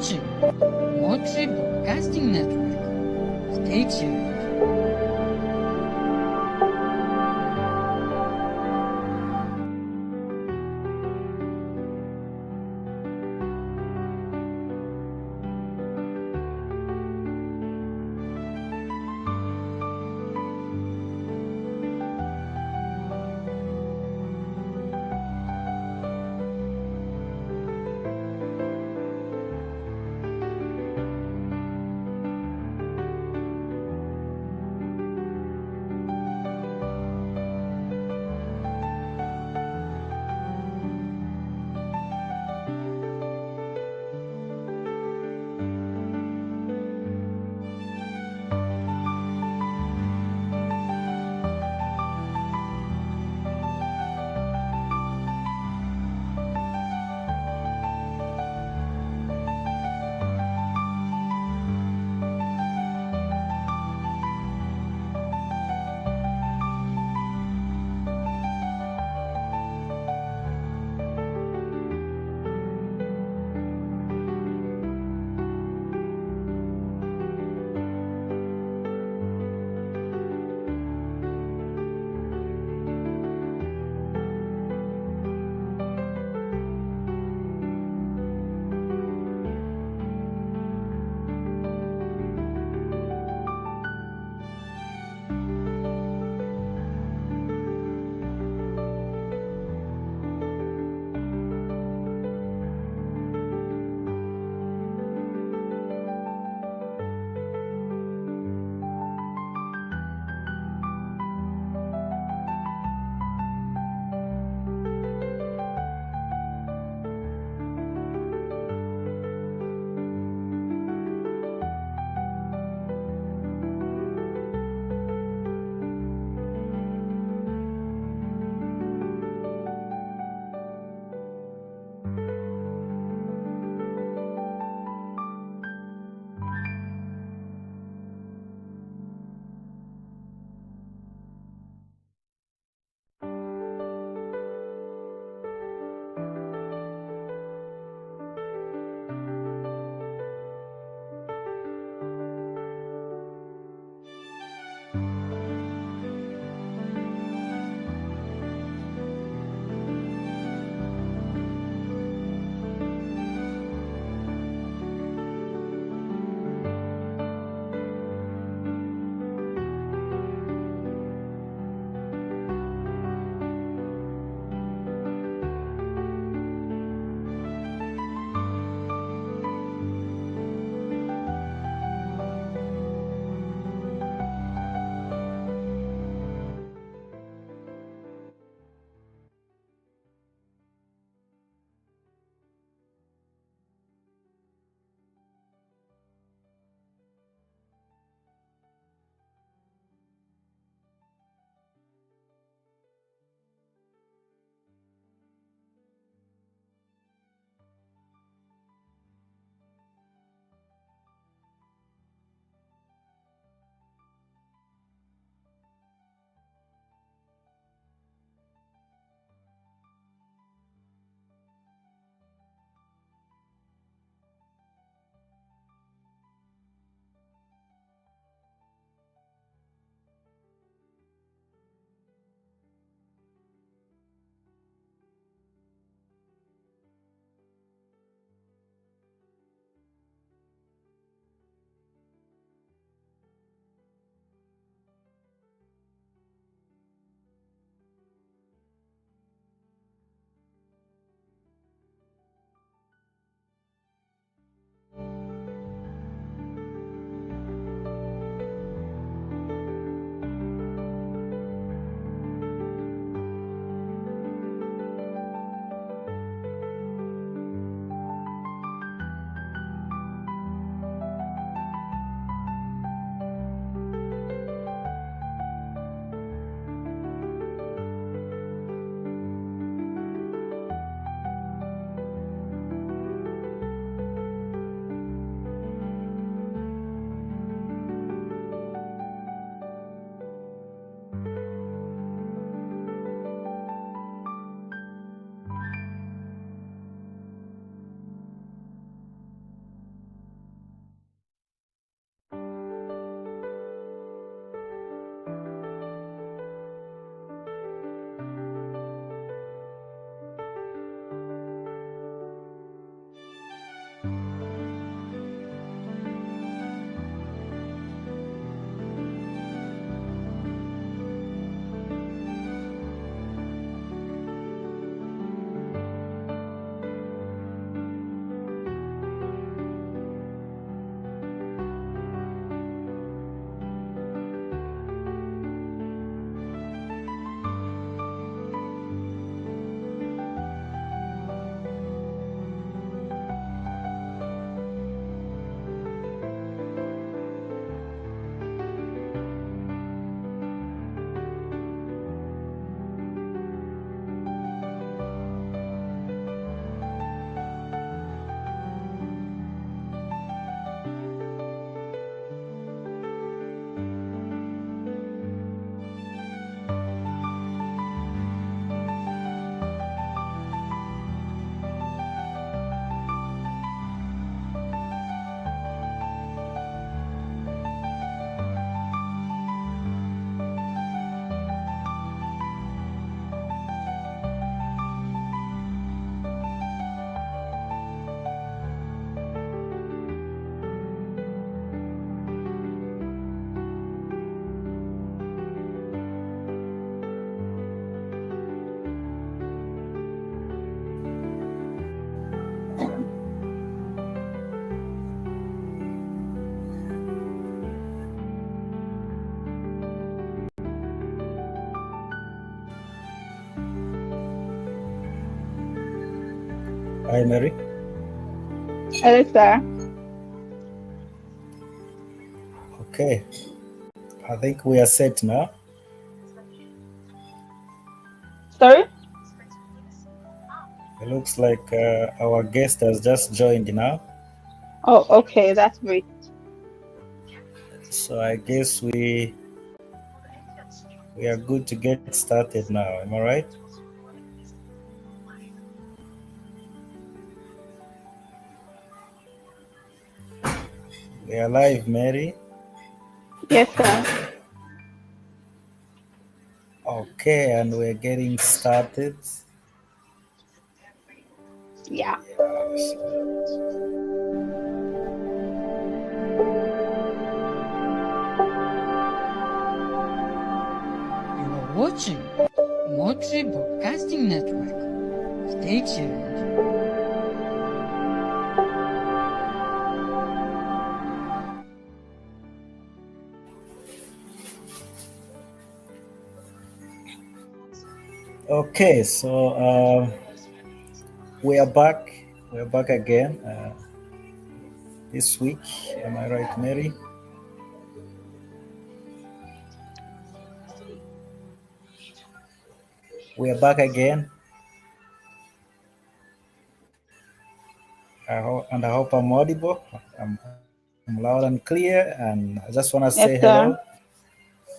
watching Mochi Broadcasting Network. Stay tuned. Hi, Mary. Hello, sir. Okay, I think we are set now. Sorry? It looks like our guest has just joined now. Oh, okay, that's great. So I guess we are good to get started now. Am I right? We are live, Mary. Yes, sir. Okay, and we're getting started. Yeah. You are watching Mochi Broadcasting Network. Stay tuned. Okay, so we are back. We're back again this week. Am I right, Mary? We are back again. I hope I'm audible. I'm loud and clear, and I just want to Yes, say sir. hello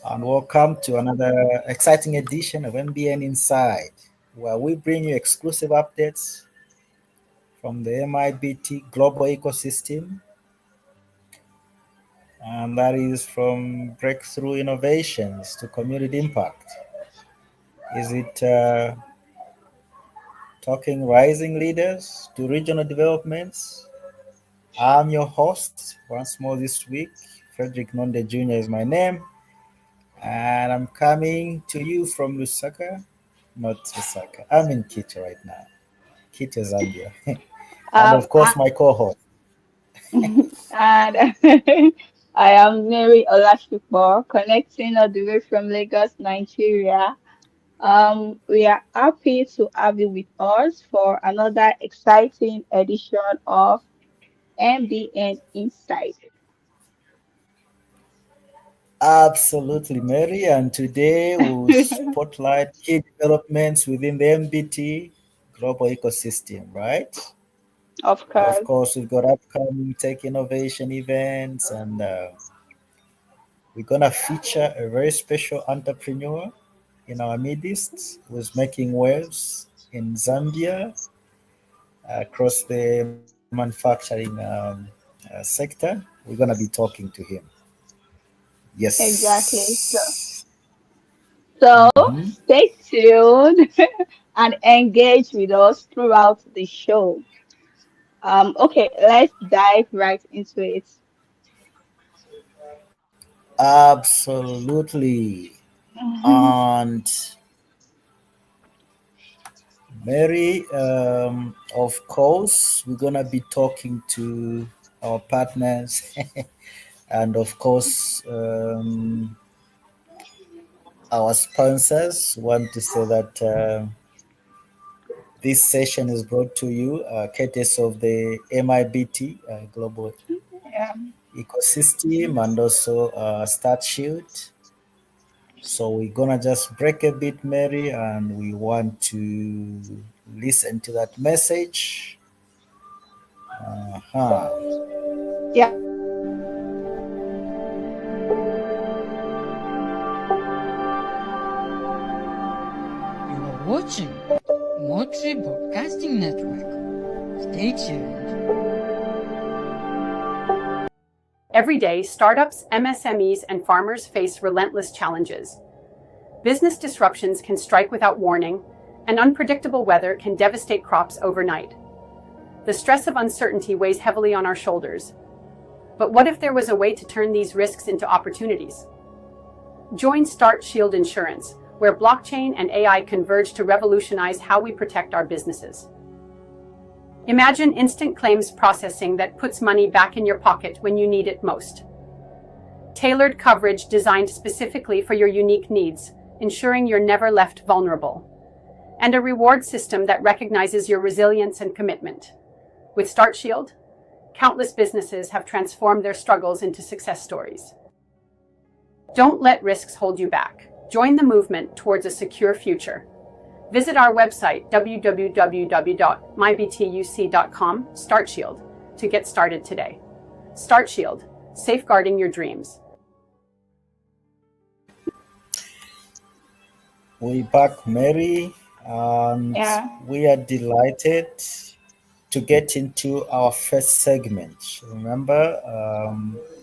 and welcome to another exciting edition of MBN Inside, where we bring you exclusive updates from the MIBT global ecosystem, and that is from breakthrough innovations to community impact. Is it talking rising leaders to regional developments? I'm your host once more this week. Fredrick Nonde Jr. is my name, and I'm coming to you from Lusaka, not Lusaka. I'm in Quito right now, Quito, Zambia. And Um, of course, my co host. and I am Mary Olashipo, connecting all the way from Lagos, Nigeria. We are happy to have you with us for another exciting edition of MBN Inside. Absolutely, Mary. And today we'll spotlight key developments within the MBT global ecosystem, right? Of Of course. course, we've got upcoming tech innovation events, and we're going to feature a very special entrepreneur in our midst who's making waves in Zambia across the manufacturing sector. We're going to be talking to him. Exactly. Yes. So Mhm. stay tuned and engage with us throughout the show. Okay, let's dive right into it. Absolutely. And Mary, of course, we're going to be talking to our partners and, of course, our sponsors. Want to say that this session is brought to you courtesy of the MIBT Global Yeah. Ecosystem and also StartShield. So we're gonna just break a bit, Mary, and we want to listen to that message. Uh-huh. Yeah. You are watching Mochi Broadcasting Network. Stay tuned. Every day, startups, MSMEs, and farmers face relentless challenges. Business disruptions can strike without warning, and unpredictable weather can devastate crops overnight. The stress of uncertainty weighs heavily on our shoulders. But what if there was a way to turn these risks into opportunities? Join StartShield Insurance, where blockchain and AI converge to revolutionize how we protect our businesses. Imagine instant claims processing that puts money back in your pocket when you need it most. Tailored coverage designed specifically for your unique needs, ensuring you're never left vulnerable. and a reward system that recognizes your resilience and commitment. With StartShield, countless businesses have transformed their struggles into success stories. Don't let risks hold you back. Join the movement towards a secure future. Visit our website, www.mybtuc.com, StartShield, to get started today. StartShield, safeguarding your dreams. We're back, Mary, and we are delighted to get into our first segment. Remember,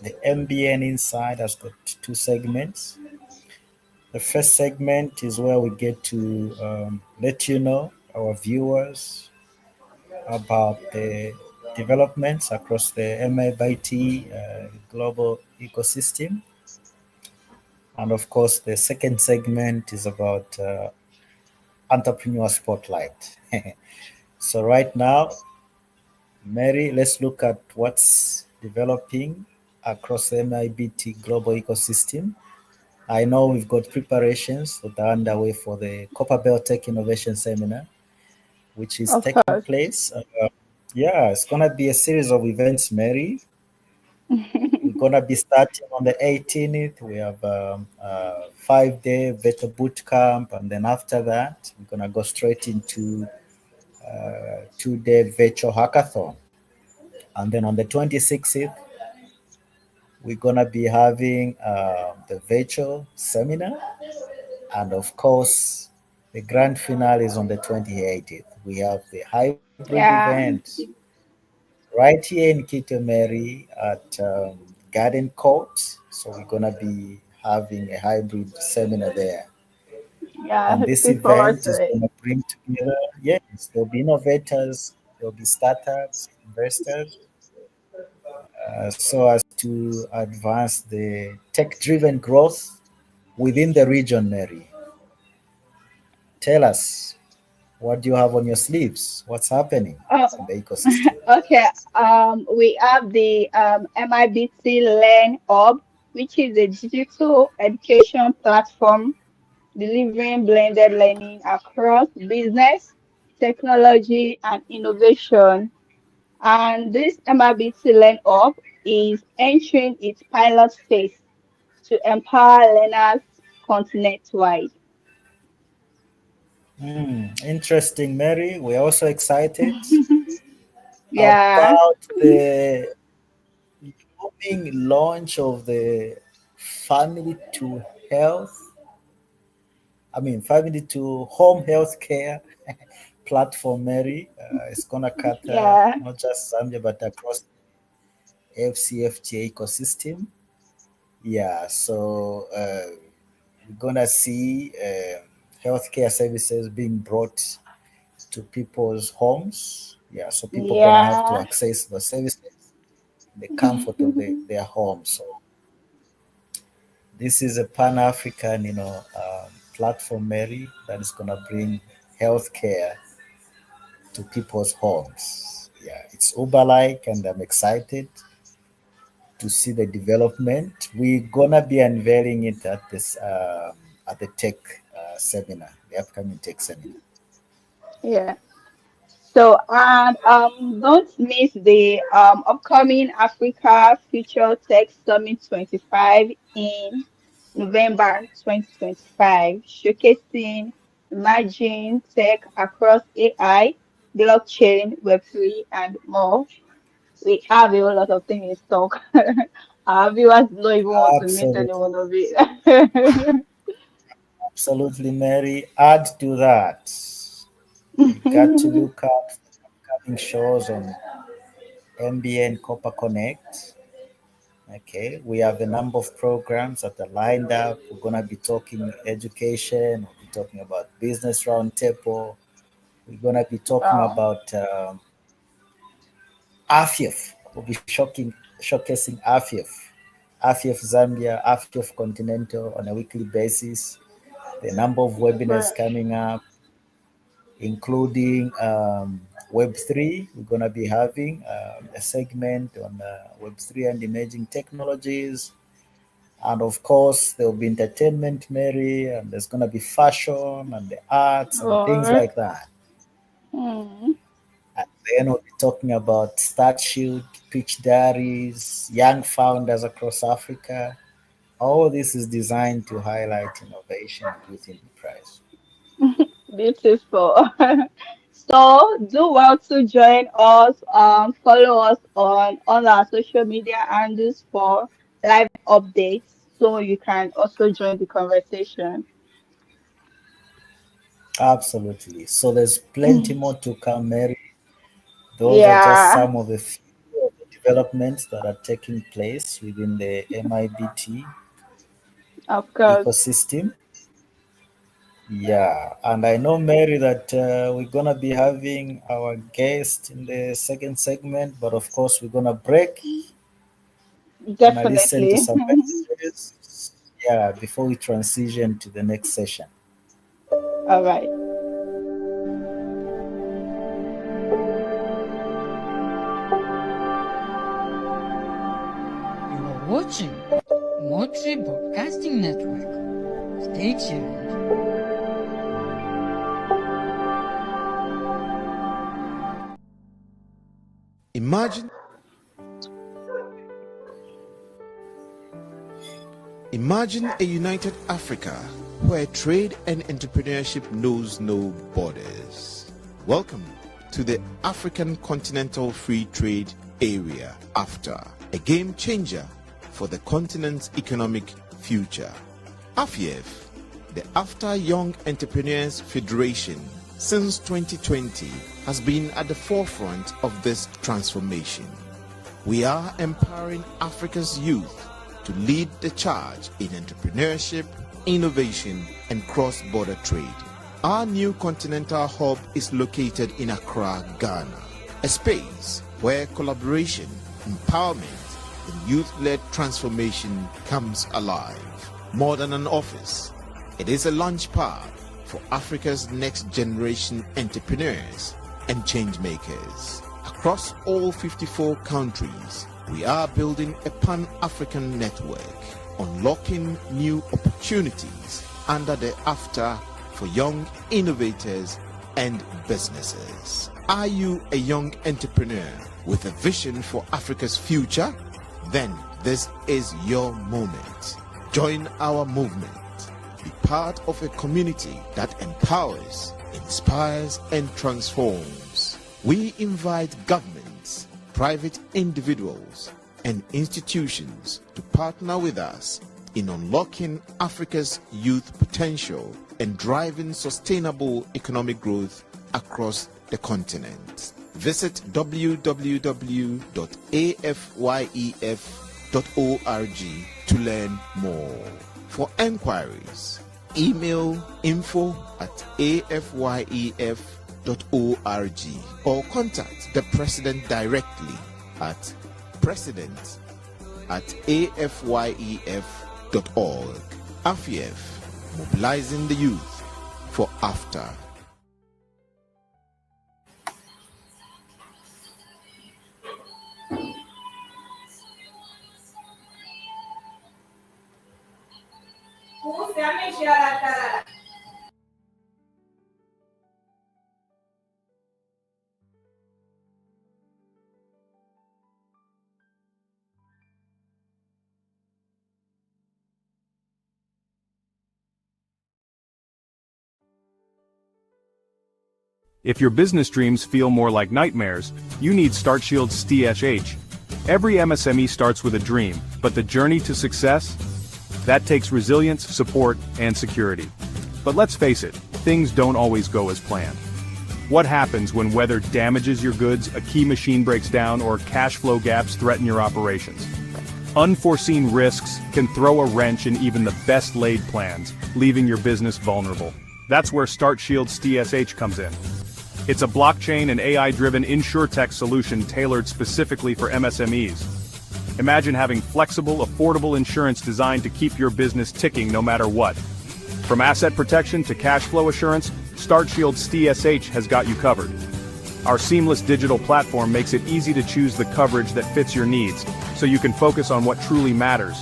the MBN Inside has got two segments. The first segment is where we get to let you know, our viewers, about the developments across the MIBT global ecosystem. And of course, the second segment is about Entrepreneur Spotlight. So right now, Mary, let's look at what's developing across the MIBT global ecosystem. I know we've got preparations that are underway for the Copperbelt Tech Innovation Seminar, which is taking place. It's going to be a series of events, Mary. We're going to be starting on the 18th. We have a 5-day Veto Boot Camp, and then after that, we're going to go straight into 2-day virtual hackathon. And then on the 26th, we're going to be having the virtual seminar. And of course, the grand finale is on the 28th. We have the hybrid event right here in Quito, Mary, at Garden Court. So we're going to be having a hybrid seminar there. And this event is going to bring together, there'll be innovators, there'll be startups, investors, so as to advance the tech-driven growth within the region, Mary. Tell us, what do you have on your sleeves? What's happening in the ecosystem? We have the MIBT LearnHub, which is a digital education platform delivering blended learning across business, technology, and innovation. And this MIBT LearnHub is entering its pilot phase to empower learners continent-wide. Interesting, Mary. We're also excited Yeah. about the coming launch of the family to home health care platform, Mary. It's going to cut not just Zambia, but across the AfCFTA ecosystem. So we're going to see healthcare services being brought to people's homes. So people are going to have to access the services in the comfort of their home. So this is a Pan-African, platform, Mary, that is going to bring healthcare to people's homes. It's Uber-like, and I'm excited to see the development. We're gonna be unveiling it at this at the tech seminar, the upcoming tech seminar. So, and don't miss the upcoming Africa Future Tech Summit 25 in November 2025, showcasing emerging tech across AI, blockchain, Web3, and more. We have a whole lot of things in stock. Our viewers don't even want to miss any one of it. Absolutely, Mary. Add to that, you got to look at upcoming shows on MBN CopperConnect. Okay, we have a number of programs that are lined up. We're going to be talking education, we'll be talking about business roundtable, we're going to be talking about AfCFTA. We'll be showcasing AfCFTA Zambia, AfCFTA Continental on a weekly basis. The number of webinars coming up, including Web3. We're going to be having a segment on Web3 and emerging technologies. And of course, there'll be entertainment, Mary, and there's going to be fashion and the arts and things Or like that. mm, And then we'll be talking about StartShield, Pitch Diaries, young founders across Africa. All this is designed to highlight innovation and youth enterprise. beautiful. So do well to join us. Follow us on all our social media handles for live updates, so you can also join the conversation. Absolutely. So there's plenty more to come, Mary. Those are just Yeah, some of the few of the developments that are taking place within the MIBT of course. ecosystem. Yeah, and I know, Mary, that we're gonna be having our guest in the second segment, but of course, we're gonna break, gonna listen to Definitely. some messages. Yeah, before we transition to the next session. All right. You are watching Motri Broadcasting Network. Stay tuned. Imagine a united Africa where trade and entrepreneurship knows no borders. Welcome to the African Continental Free Trade Area, AfCFTA, a game changer for the continent's economic future. AfCFTA, the AfCFTA Young Entrepreneurs Federation, since 2020 has been at the forefront of this transformation. We are empowering Africa's youth to lead the charge in entrepreneurship, innovation, and cross-border trade. Our new continental hub is located in Accra, Ghana, a space where collaboration, empowerment, and youth-led transformation comes alive. More than an office, it is a launch pad for Africa's next generation entrepreneurs and change makers. Across all 54 countries, we are building a pan-African network, unlocking new opportunities under the AfCFTA for young innovators and businesses. Are you a young entrepreneur with a vision for Africa's future? Then this is your moment. Join our movement. Be part of a community that empowers, inspires, and transforms. We invite governments, private individuals, and institutions to partner with us in unlocking Africa's youth potential and driving sustainable economic growth across the continent. Visit www.afyef.org to learn more. For enquiries, email info@afyef.org or contact the President directly at president@afyef.org. AfCFTA, mobilizing the youth for AfCFTA. If your business dreams feel more like nightmares, you need StartShield-STSH. Every MSME starts with a dream, but the journey to success? That takes resilience, support, and security. But let's face it, things don't always go as planned. What happens when weather damages your goods, a key machine breaks down, or cash flow gaps threaten your operations? Unforeseen risks can throw a wrench in even the best laid plans, leaving your business vulnerable. That's where StartShield-STSH comes in. It's a blockchain and AI-driven insurtech solution tailored specifically for MSMEs. Imagine having flexible, affordable insurance designed to keep your business ticking no matter what. From asset protection to cash flow assurance, StartShield-STSH has got you covered. Our seamless digital platform makes it easy to choose the coverage that fits your needs, so you can focus on what truly matters: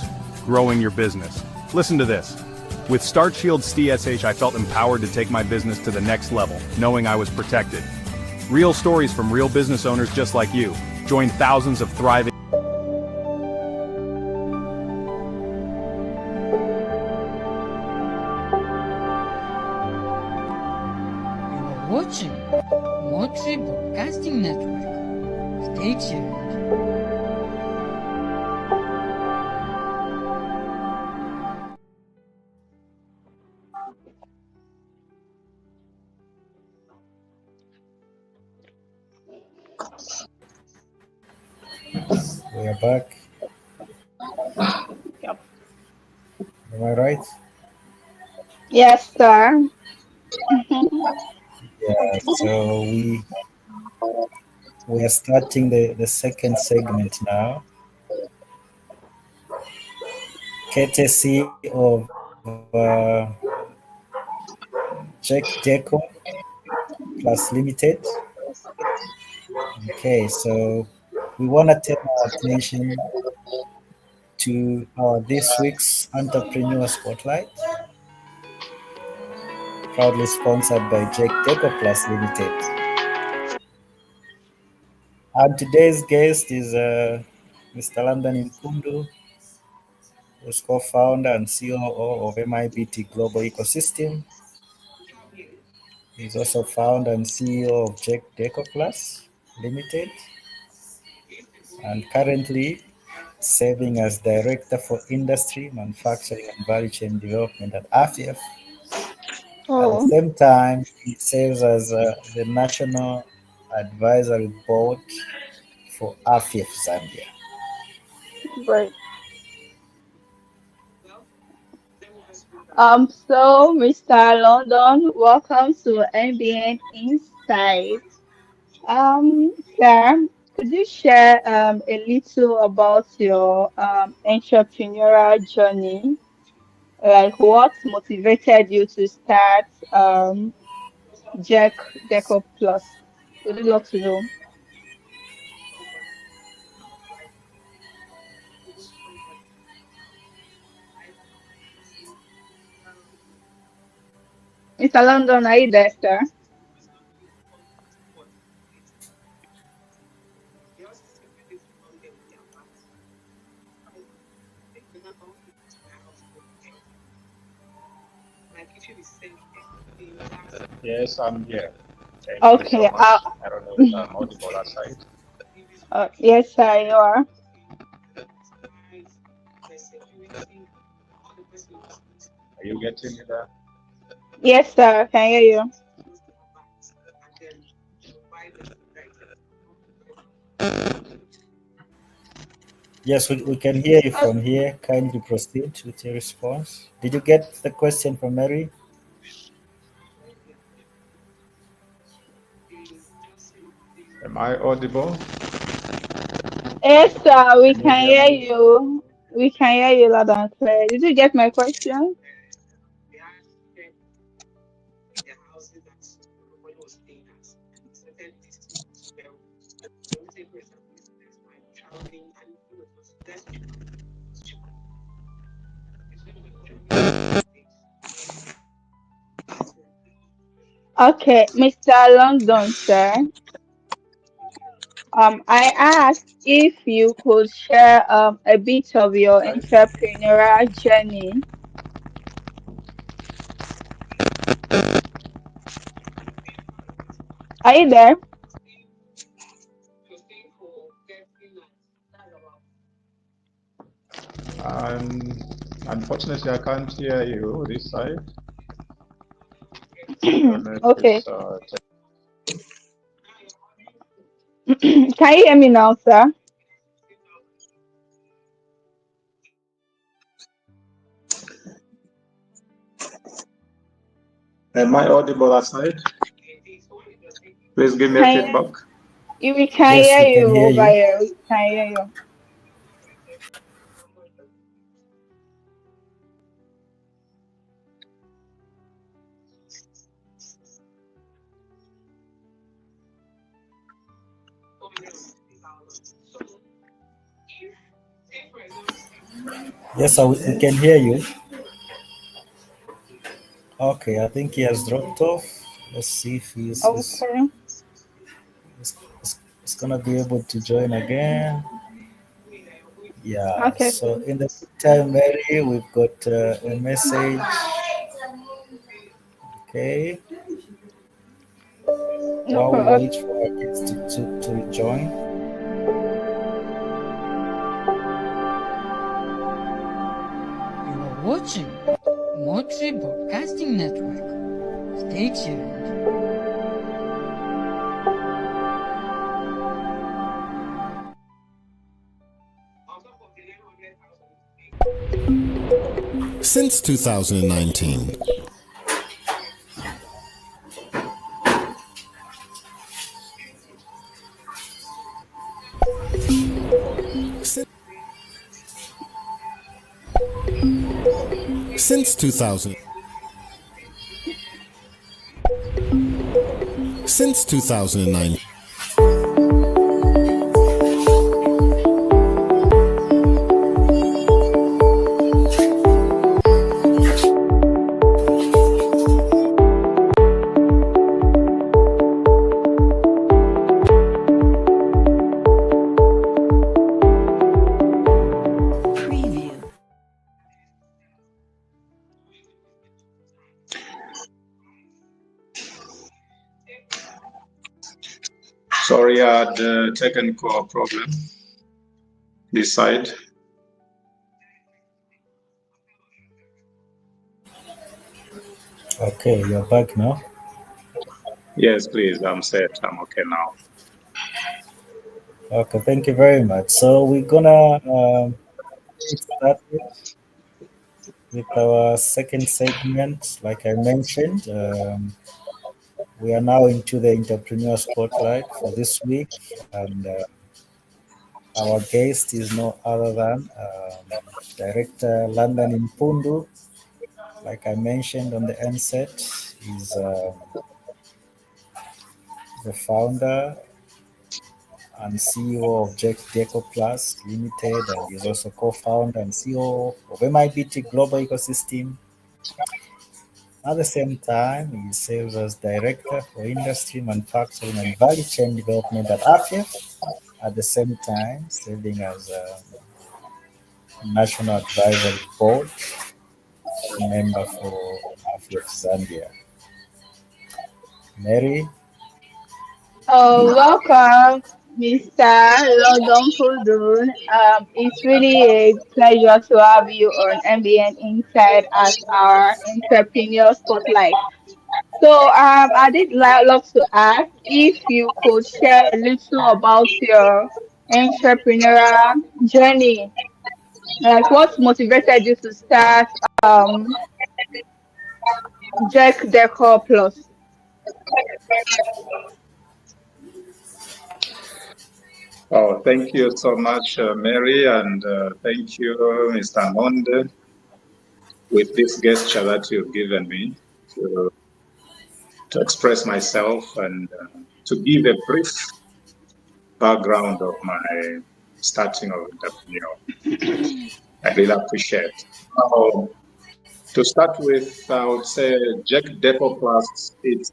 growing your business. Listen to this. With StartShield-STSH, I felt empowered to take my business to the next level, knowing I was protected. Real stories from real business owners just like you. Join thousands of thriving. You are watching Mochi Broadcasting Network. Stay tuned. We are back. Yep. Am I right? Yes, sir. Yeah. So we are starting the second segment now, courtesy of Décor plus Limited. Okay, so we want to turn our attention to this week's Entrepreneur Spotlight, proudly sponsored by Décor plus Limited. And today's guest is Mr. London Mpundu, who's co-founder and COO of MIBT Global Ecosystem. He's also founder and CEO of Décor Plus Limited, and currently serving as Director for Industry, Manufacturing and Value Chain Development at AfCFTA. At the Oh, same time, he serves as the National Advisory Board for AfCFTA Zambia. great. So Mr. London, welcome to MBN Inside. Sir, could you share a little about your entrepreneurial journey? Like what motivated you to start Decor Plus? Would you love to know? Mr. London, are you there, sir? Yes, I'm here. Thank you so Okay. much. I don't know if I'm audible outside. Yes, sir, you are. Are you getting me there? Yes, sir, I can hear you. Yes, we can hear you from here. Kindly proceed with your response. Did you get the question from Mary? Am I audible? Yes, sir, we Can you can hear hear me? you. We can hear you loud and clear. Did you get my question? Okay, Mr. London, sir. I asked if you could share a bit of your Right? entrepreneurial journey. Are you there? Unfortunately, I can't hear you this side. I don't know if Okay. it's. Can you hear me now, sir? Am I audible outside? Please give me a Can feedback. we can Yes, hear we can you hear over you. here. We can hear you. Yes, we can hear you. Okay, I think he has dropped off. Let's see if Okay. he's gonna be able to join again. Yeah. Okay. So in the meantime, Mary, we've got a message. Okay. No While we problem. wait for our kids to join. You are watching Mochi Broadcasting Network. Stay tuned. Since 2019, since 2000, since 2009. Sorry, I had a technical problem this side. Okay, you're back now. Yes, please. I'm set. I'm okay now. Okay, thank you very much. So we're gonna get started with our second segment. Like I mentioned, we are now into the entrepreneur spotlight for this week, and our guest is no other than Director London Mpundu. Like I mentioned on the onset, he's the founder and CEO of Décor Plus Limited, and he's also co-founder and CEO of MIBT Global Ecosystem. At the same time, he serves as Director for Industry, Manufacturing and Value Chain Development at AfCFTA. At the same time, serving as a National Advisory Board member for AfCFTA Zambia. Mary, Welcome, Mr. London Mpundu. It's really a pleasure to have you on MBN Inside as our entrepreneur spotlight. So, I did love to ask if you could share a little about your entrepreneurial journey. Like, what motivated you to start Jack Decor Plus? Oh, thank you so much, Mary, and thank you, Mr. Nonde, with this gesture that you've given me to express myself and to give a brief background of my starting of entrepreneur. I really appreciate. To start with, I would say Jack Decor Plus, it's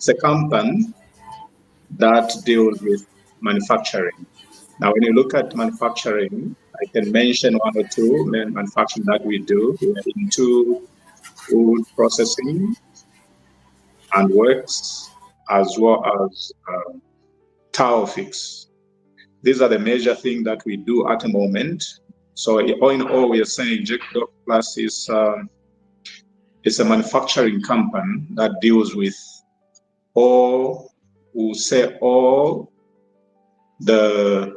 a company that deals with manufacturing. Now, when you look at manufacturing, I can mention one or two main manufacturing that we do. We are into food processing and works, as well as tower fix. These are the major things that we do at the moment. So all in all, we are saying Jack Decor Plus is a manufacturing company that deals with all the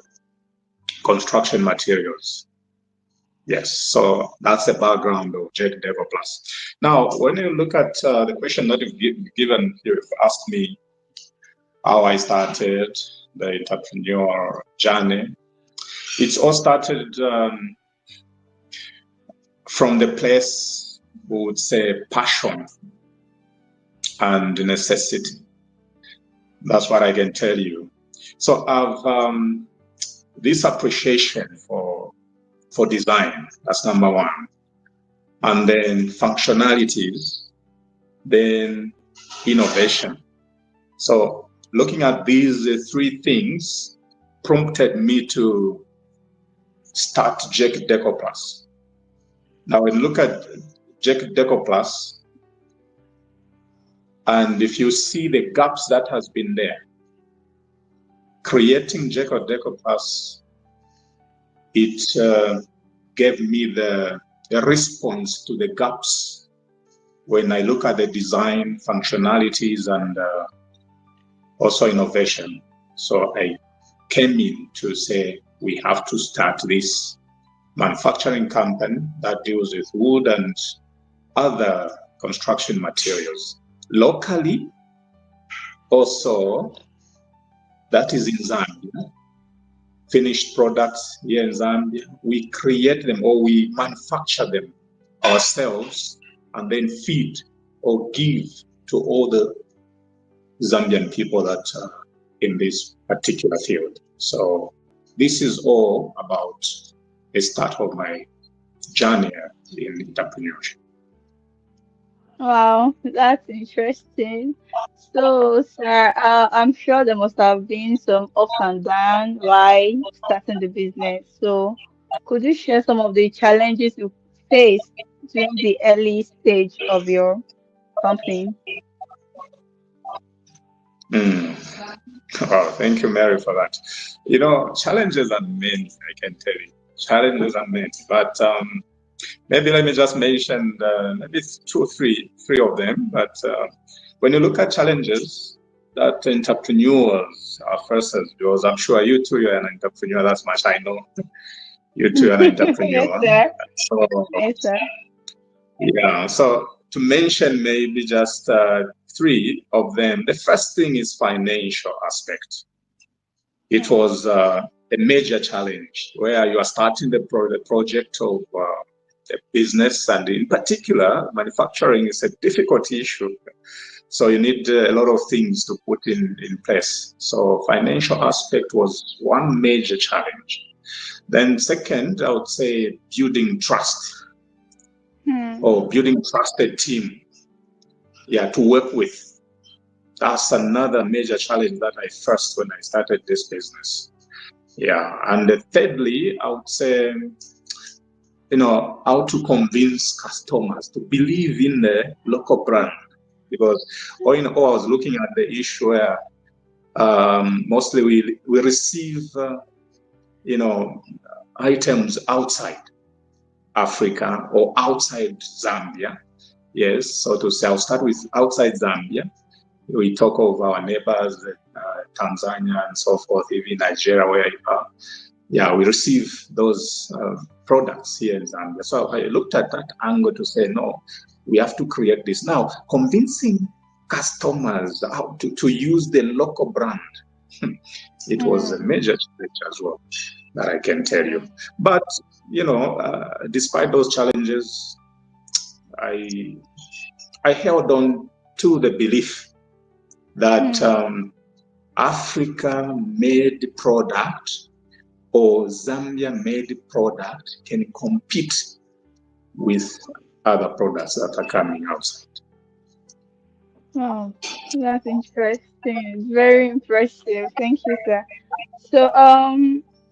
construction materials. Yes, so that's the background of Jack Decor Plus. Now, when you look at the question that you've asked me how I started the entrepreneur journey, it's all started from the place, we would say, passion and necessity. That's what I can tell you. So I've this appreciation for for design. That's number one. And then functionalities, then innovation. So looking at these three things prompted me to start Décor Plus. Now, when you look at Décor Plus, and if you see the gaps that has been there, creating Décor Plus, it gave me the response to the gaps when I look at the design functionalities and also innovation. So I came in to say, we have to start this manufacturing company that deals with wood and other construction materials locally. Also, that is in Zambia. Finished products here in Zambia, we create them or we manufacture them ourselves and then feed or give to all the Zambian people that are in this particular field. So this is all about the start of my journey in entrepreneurship. Wow, that's interesting. So, sir, I'm sure there must have been some ups and downs while starting the business. So, could you share some of the challenges you faced during the early stage of your company? Wow, thank you, Mary, for that. You know, challenges are many, I can tell you. Challenges are many, but maybe let me just mention maybe two or three of them. But when you look at challenges that entrepreneurs are faced, because I'm sure you too, you're an entrepreneur, that's much I know. You too are an entrepreneur. Yes, sir. So, Yes, sir. yeah, so to mention maybe just three of them. The first thing is financial aspect. It was a major challenge where you are starting the project of the business, and in particular, manufacturing is a difficult issue. So you need a lot of things to put in place. So financial aspect was one major challenge. Then second, I would say building trust or building trusted team, to work with. That's another major challenge that I faced when I started this business. And thirdly, I would say, how to convince customers to believe in the local brand. Because all in all, I was looking at the issue where mostly we receive, items outside Africa or outside Zambia. Yes, so to say, I'll start with outside Zambia. We talk of our neighbors, Tanzania and so forth, even Nigeria, where we receive those products here in Zambia. So I looked at that angle to say, no, we have to create this. Now, convincing customers how to use the local brand, it was a major challenge as well, that I can tell you. But, despite those challenges, I held on to the belief that Africa-made product or Zambia-made product can compete with other products that are coming outside. Wow, that's interesting. Very impressive. Thank you, sir. So,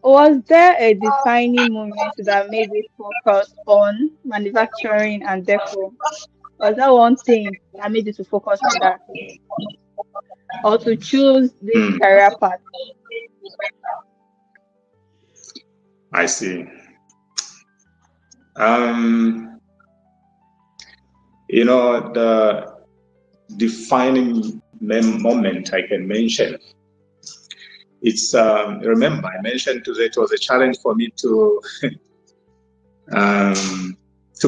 was there a defining moment that made you focus on manufacturing and decor? Was that one thing that made you to focus on that, or to choose this career path? I see. The defining moment I can mention, it's remember I mentioned today it was a challenge for me to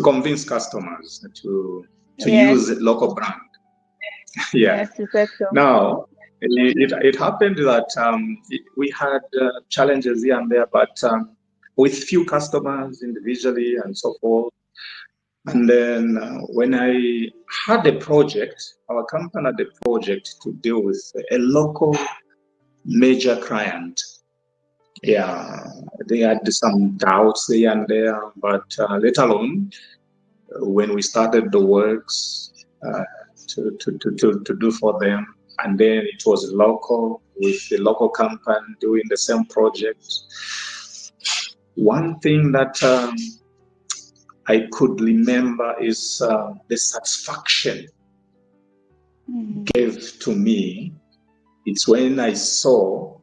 convince customers to use local brand. Yes, you said so. Now it happened that we had challenges here and there, but with few customers individually and so forth. And then when I had a project, our company had a project to deal with a local major client Yeah, they had some doubts here and there, but later on, when we started the works to do for them, and then it was local with the local company doing the same project. One thing that I could remember is the satisfaction gave to me. It's when I saw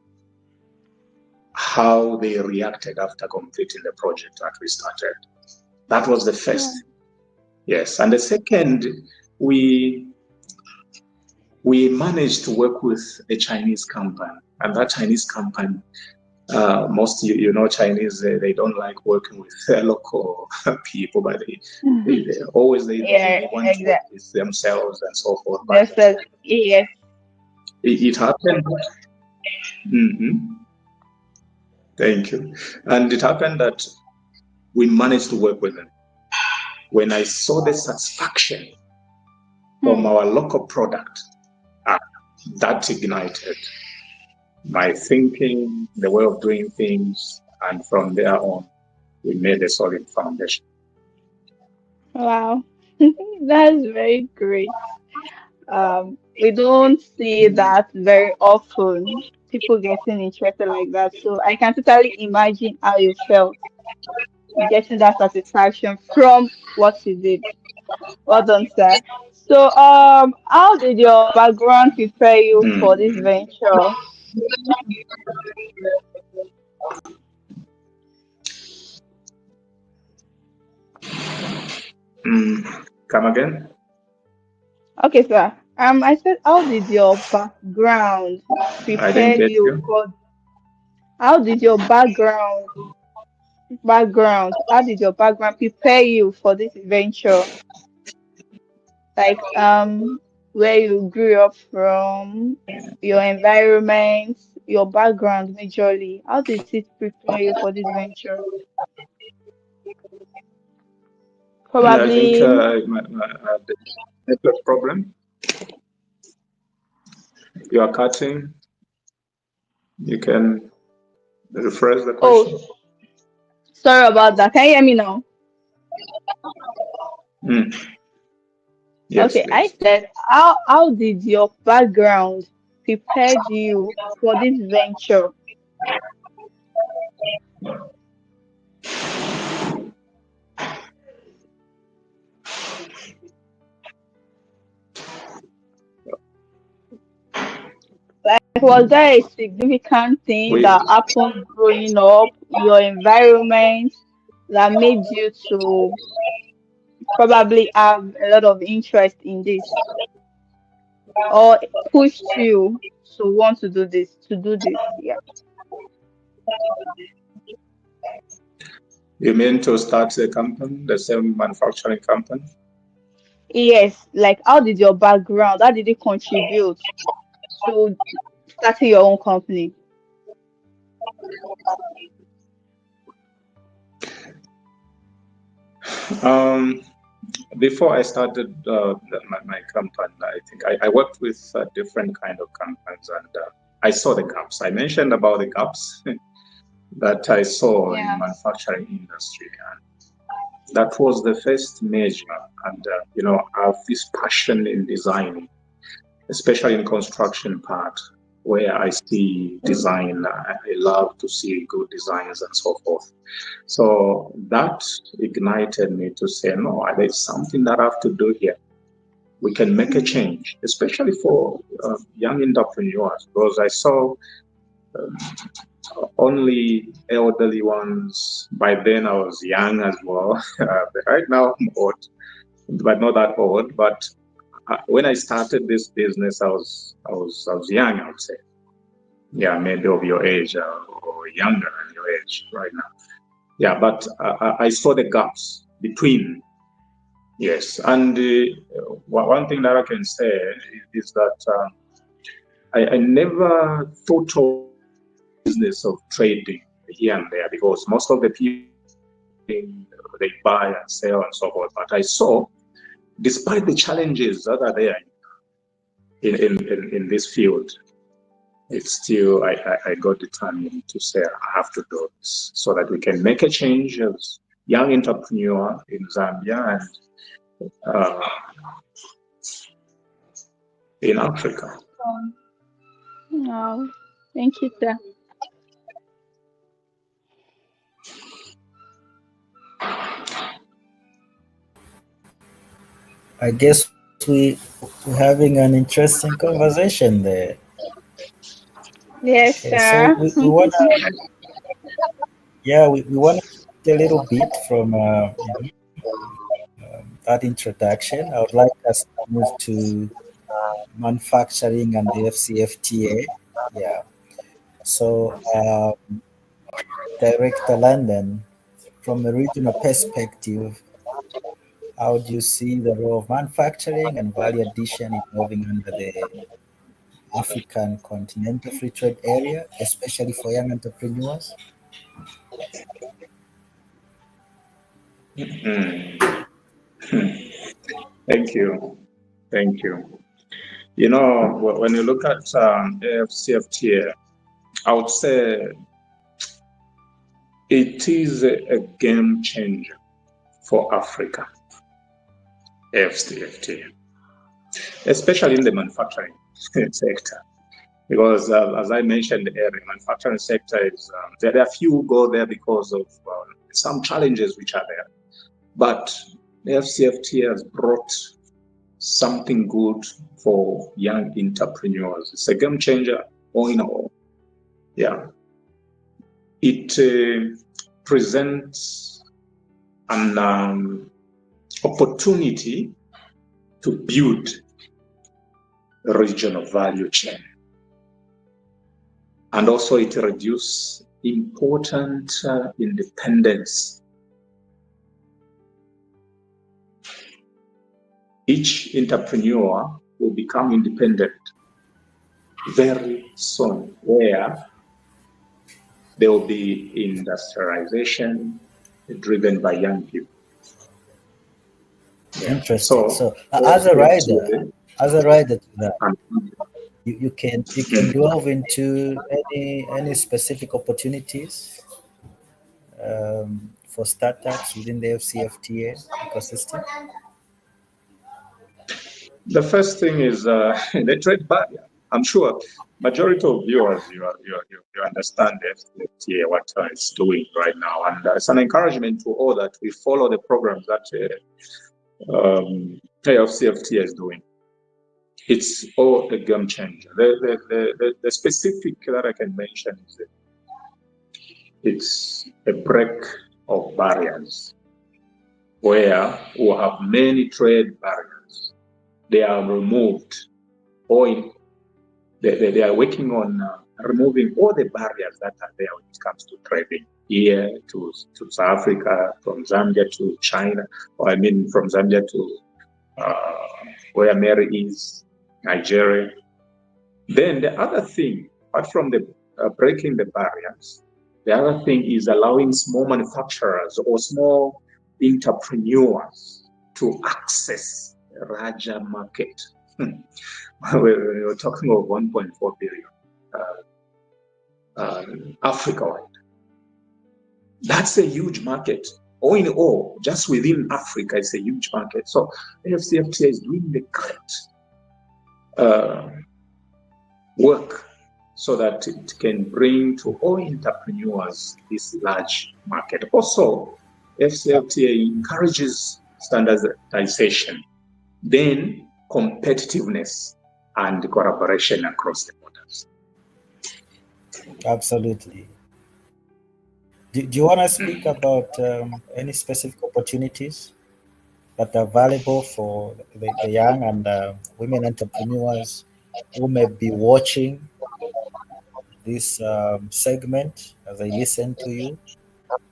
how they reacted after completing the project that we started. That was the first. Yes, and the second, we managed to work with a Chinese company, and that Chinese company, most you know Chinese, they don't like working with local people, but they always they want to work with themselves and so forth. But yes. It happened. Thank you. And it happened that we managed to work with them. When I saw the satisfaction from our local product, that ignited my thinking, the way of doing things, and from there on, we made a solid foundation. Wow, that's very great. We don't see that very often, people getting interested like that. So I can totally imagine how you felt getting that satisfaction from what you did. Well done, sir. So, how did your background prepare you for this venture? Come again? Okay, sir. I said, how did your background I didn't prepare get you you. for? How did your how did your background prepare you for this venture? Like, where you grew up from, your environment, your background majorly. How did it prepare you for this venture? Yeah, I think Probably. the network problem. You are cutting. You can rephrase the question. Oh, sorry about that. Can you hear me now? Yes, Okay, I please. said, how did your background prepared you for this venture? Like, was there a significant thing We that happened growing up, your environment, that made you to probably have a lot of interest in this, or pushed you to want to do this, Yeah. You mean to start the company, the same manufacturing company? Yes, like how did your background, how did it contribute to starting your own company? Before I started my company, I think I worked with different kind of companies, and I saw the gaps. I mentioned about the gaps that I saw in Yeah. manufacturing industry, and that was the first measure. And I have this passion in designing, especially in construction part, where I see design. I love to see good designs and so forth. So that ignited me to say, no, there's something that I have to do here. We can make a change, especially for young entrepreneurs, because I saw um, only elderly ones. By then, I was young as well. But right now, I'm old, but not that old. But when I started this business, I was young, I would say. Yeah, maybe of your age or younger than your age right now. Yeah, but I saw the gaps between. Yes, and one thing that I can say is that I never thought of business of trading here and there, because most of the people, they buy and sell and so forth. But I saw, despite the challenges that are there in this field, it's still, I got determined to say I have to do this so that we can make a change as young entrepreneur in Zambia and in Africa. No, thank you, sir. I guess we're having an interesting conversation there. Yes, Okay, so sir. we want to, yeah, we want to a little bit from that introduction. I would like us to move to manufacturing and the AfCFTA. Yeah. So, Director London, from a regional perspective, how do you see the role of manufacturing and value addition evolving under the African Continental Free Trade Area, especially for young entrepreneurs? Thank you. Thank you. You know, when you look at AfCFTA, I would say it is a game changer for Africa, AfCFTA, especially in the manufacturing sector. Because as I mentioned earlier, manufacturing sector is, there are few who go there because of some challenges which are there. But the AfCFTA has brought something good for young entrepreneurs. It's a game changer all in all. Yeah. It presents an opportunity to build a regional value chain. And also it reduces important independence. Each entrepreneur will become independent very soon, where there will be industrialization driven by young people. Yeah. Interesting. So as a rider to that, you can delve into any specific opportunities for startups within the AfCFTA ecosystem. The first thing is the trade barrier. I'm sure majority of viewers, you understand the FTA, what it's doing right now. And it's an encouragement to all that we follow the programs that AfCFTA is doing. It's all a game changer. The specific that I can mention is that it's a break of barriers, where we have many trade barriers. They are removed, or they are working on removing all the barriers that are there when it comes to trading here to South Africa, from Zambia to China, or I mean from Zambia to where Mary is, Nigeria. Then the other thing, apart from the breaking the barriers, the other thing is allowing small manufacturers or small entrepreneurs to access a larger market. We're talking of 1.4 billion Africa-wide. That's a huge market. All in all, just within Africa, it's a huge market. So AfCFTA is doing the correct work so that it can bring to all entrepreneurs this large market. Also, AfCFTA encourages standardization, then competitiveness and collaboration across the borders. Absolutely. Do you want to speak about any specific opportunities that are valuable for the young and women entrepreneurs who may be watching this segment as I listen to you?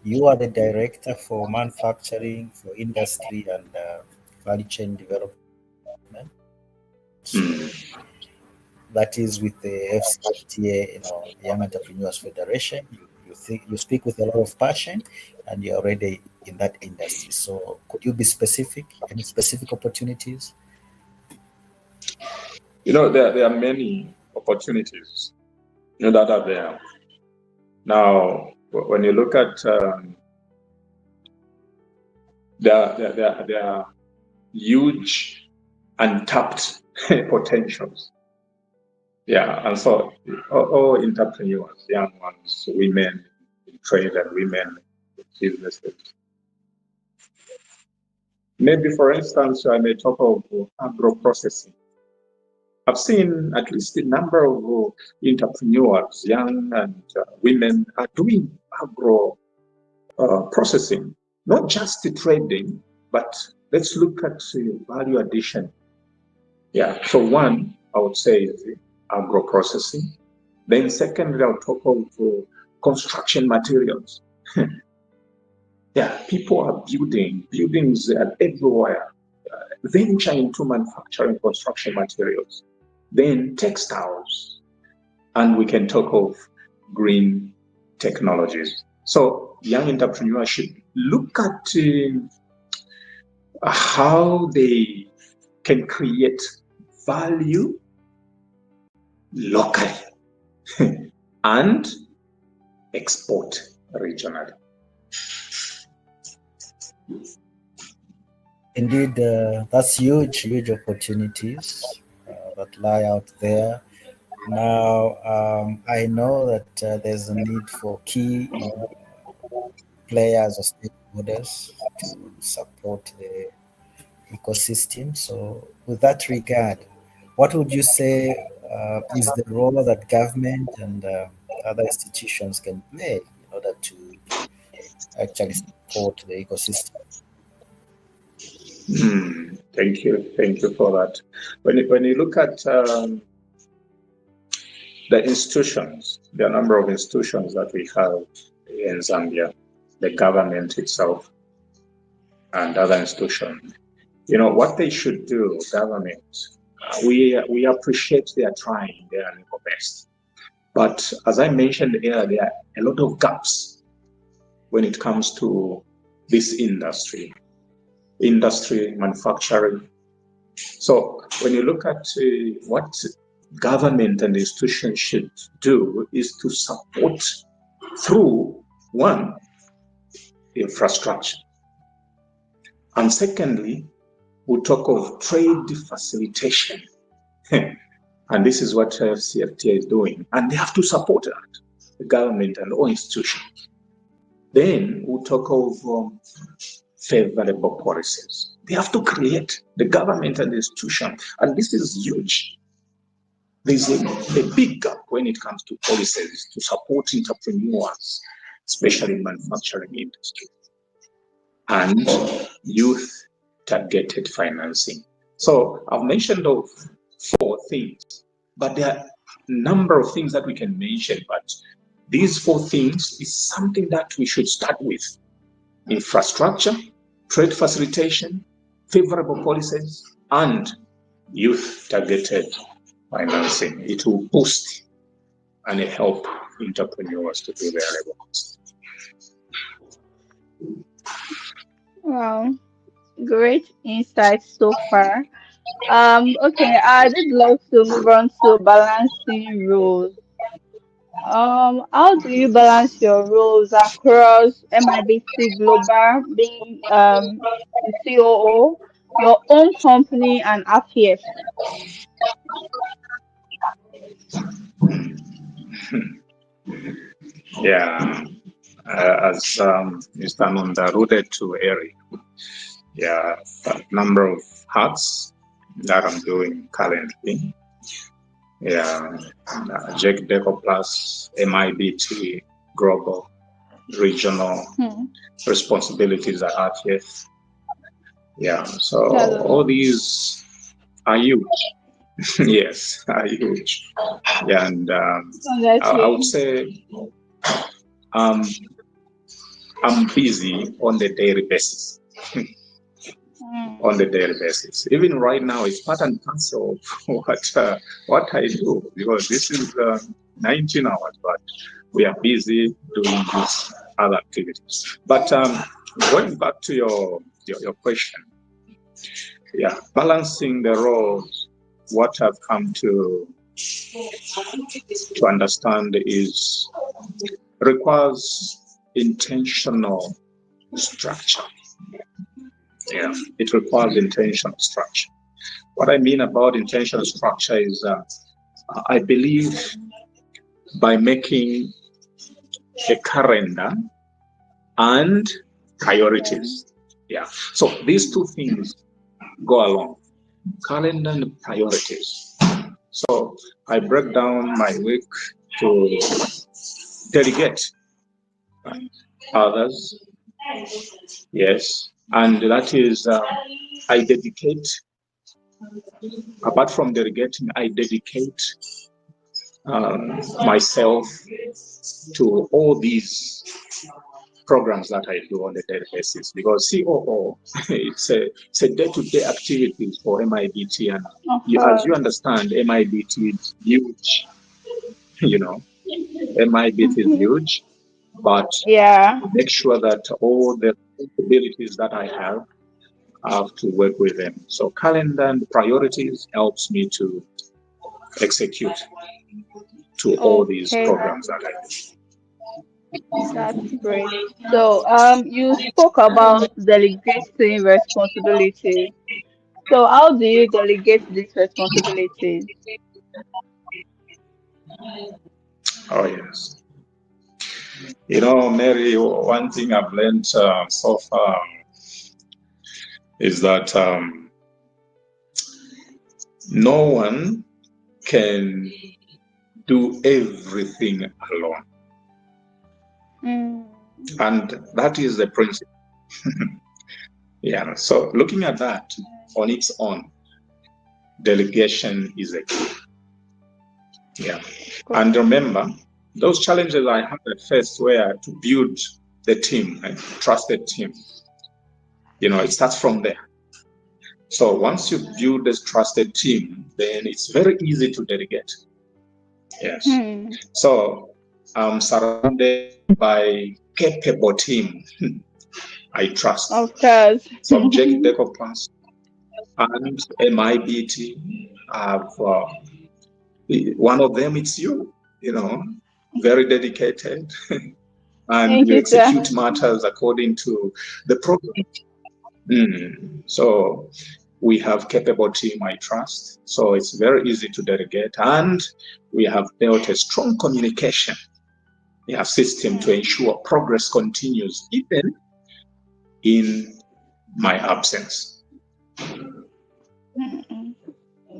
You are the director for manufacturing, for industry and value chain development. That is with the AfCFTA, Young Entrepreneurs Federation. You speak with a lot of passion, and you're already in that industry. So, could you be specific? Any specific opportunities? There are many opportunities. that are there. Now, when you look at there are huge untapped potentials. Yeah, and so all entrepreneurs, young ones, women in trade and women in businesses. Maybe, for instance, I may talk of agro-processing. I've seen at least a number of entrepreneurs, young and women, are doing agro-processing, not just the trading, but let's look at value addition. Yeah, so one, I would say, is agro-processing. Then secondly, I'll talk of construction materials. Yeah, people are building, buildings are everywhere. Venture into manufacturing construction materials. Then textiles. And we can talk of green technologies. So young entrepreneurs should look at how they can create value locally and export regionally. Indeed, that's huge opportunities that lie out there. Now, I know that there's a need for key players or stakeholders to support the ecosystem. So, with that regard, what would you say is the role that government and other institutions can play in order to actually support the ecosystem? Thank you for that. When you look at the institutions, there are a number of institutions that we have in Zambia, the government itself and other institutions. You know, what they should do, government, we appreciate they are trying, they are doing their best. But as I mentioned earlier, there are a lot of gaps when it comes to this industry, manufacturing. So when you look at what government and institutions should do is to support through, one, infrastructure. And secondly, we talk of trade facilitation. And this is what AfCFTA is doing. And they have to support that, the government and all institutions. Then we talk of favorable policies. They have to create, the government and the institution, and this is huge. There's a big gap when it comes to policies to support entrepreneurs, especially in manufacturing industry, and youth targeted financing. So I've mentioned of 4 things, but there are a number of things that we can mention, but these 4 things is something that we should start with: infrastructure, trade facilitation, favorable policies, and youth targeted financing. It will boost and help entrepreneurs to do their labor. Wow, great insights so far. Okay, I did love to move on to balancing roles. How do you balance your roles across MIBT Global, being the COO, your own company, and AfCFTA? Yeah, as Mr. Nonde alluded to earlier, yeah, a number of hats that I'm doing currently. Yeah, Décor plus MIBT global regional responsibilities at AfCFTA. Yeah, so all these are huge. Yes, are huge. Yeah, and I would say I'm busy on the daily basis. On the daily basis. Even right now, it's part and parcel of what I do, because this is 19 hours, but we are busy doing these other activities. But going back to your question, yeah, balancing the roles, what I've come to to understand is requires intentional structure. Yeah, it requires intentional structure. What I mean about intentional structure is I believe by making a calendar and priorities. Yeah. So these two things go along. Calendar and priorities. So I break down my week to delegate others. Yes. And that is, I dedicate, apart from delegating, I dedicate myself to all these programs that I do on a daily basis, because COO, it's a day-to-day activities for MIBT, and as you understand, MIBT is huge. You know, MIBT is huge, but make sure that all the responsibilities that I have to work with them. So calendar and priorities helps me to execute to all these programs that I do. That's great. So, you spoke about delegating responsibilities. So, how do you delegate these responsibilities? Oh, yes. You know, Mary, one thing I've learned so far is that no one can do everything alone. And that is the principle. Yeah. So looking at that on its own, delegation is a key. Yeah. And remember, those challenges I had at first were to build the team, a trusted team. You know, it starts from there. So once you build this trusted team, then it's very easy to delegate. Yes. So I'm surrounded by capable team. I trust. Of course. Subject Décor class and MIBT have one of them. It's you. You know, very dedicated, and Thank you you, execute sir. matters according to the program. So we have capable team, I trust. So it's very easy to delegate, and we have built a strong communication system to ensure progress continues even in my absence.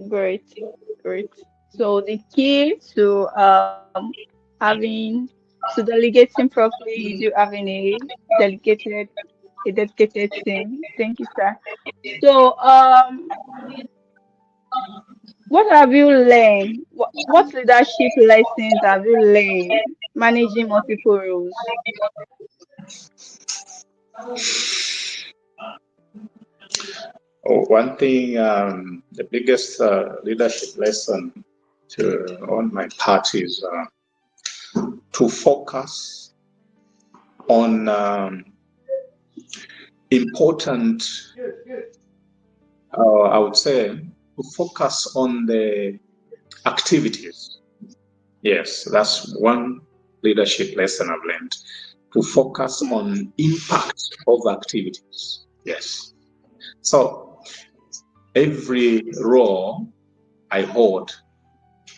Great. So the key to having to delegating properly is you having dedicated dedicated team. Thank you, sir. So what have you learned? What leadership lessons have you learned managing multiple roles? One thing, the biggest leadership lesson on my part is to focus on important, I would say, to focus on the activities. Yes, that's one leadership lesson I've learned. To focus on impact of activities. Yes. So every role I hold,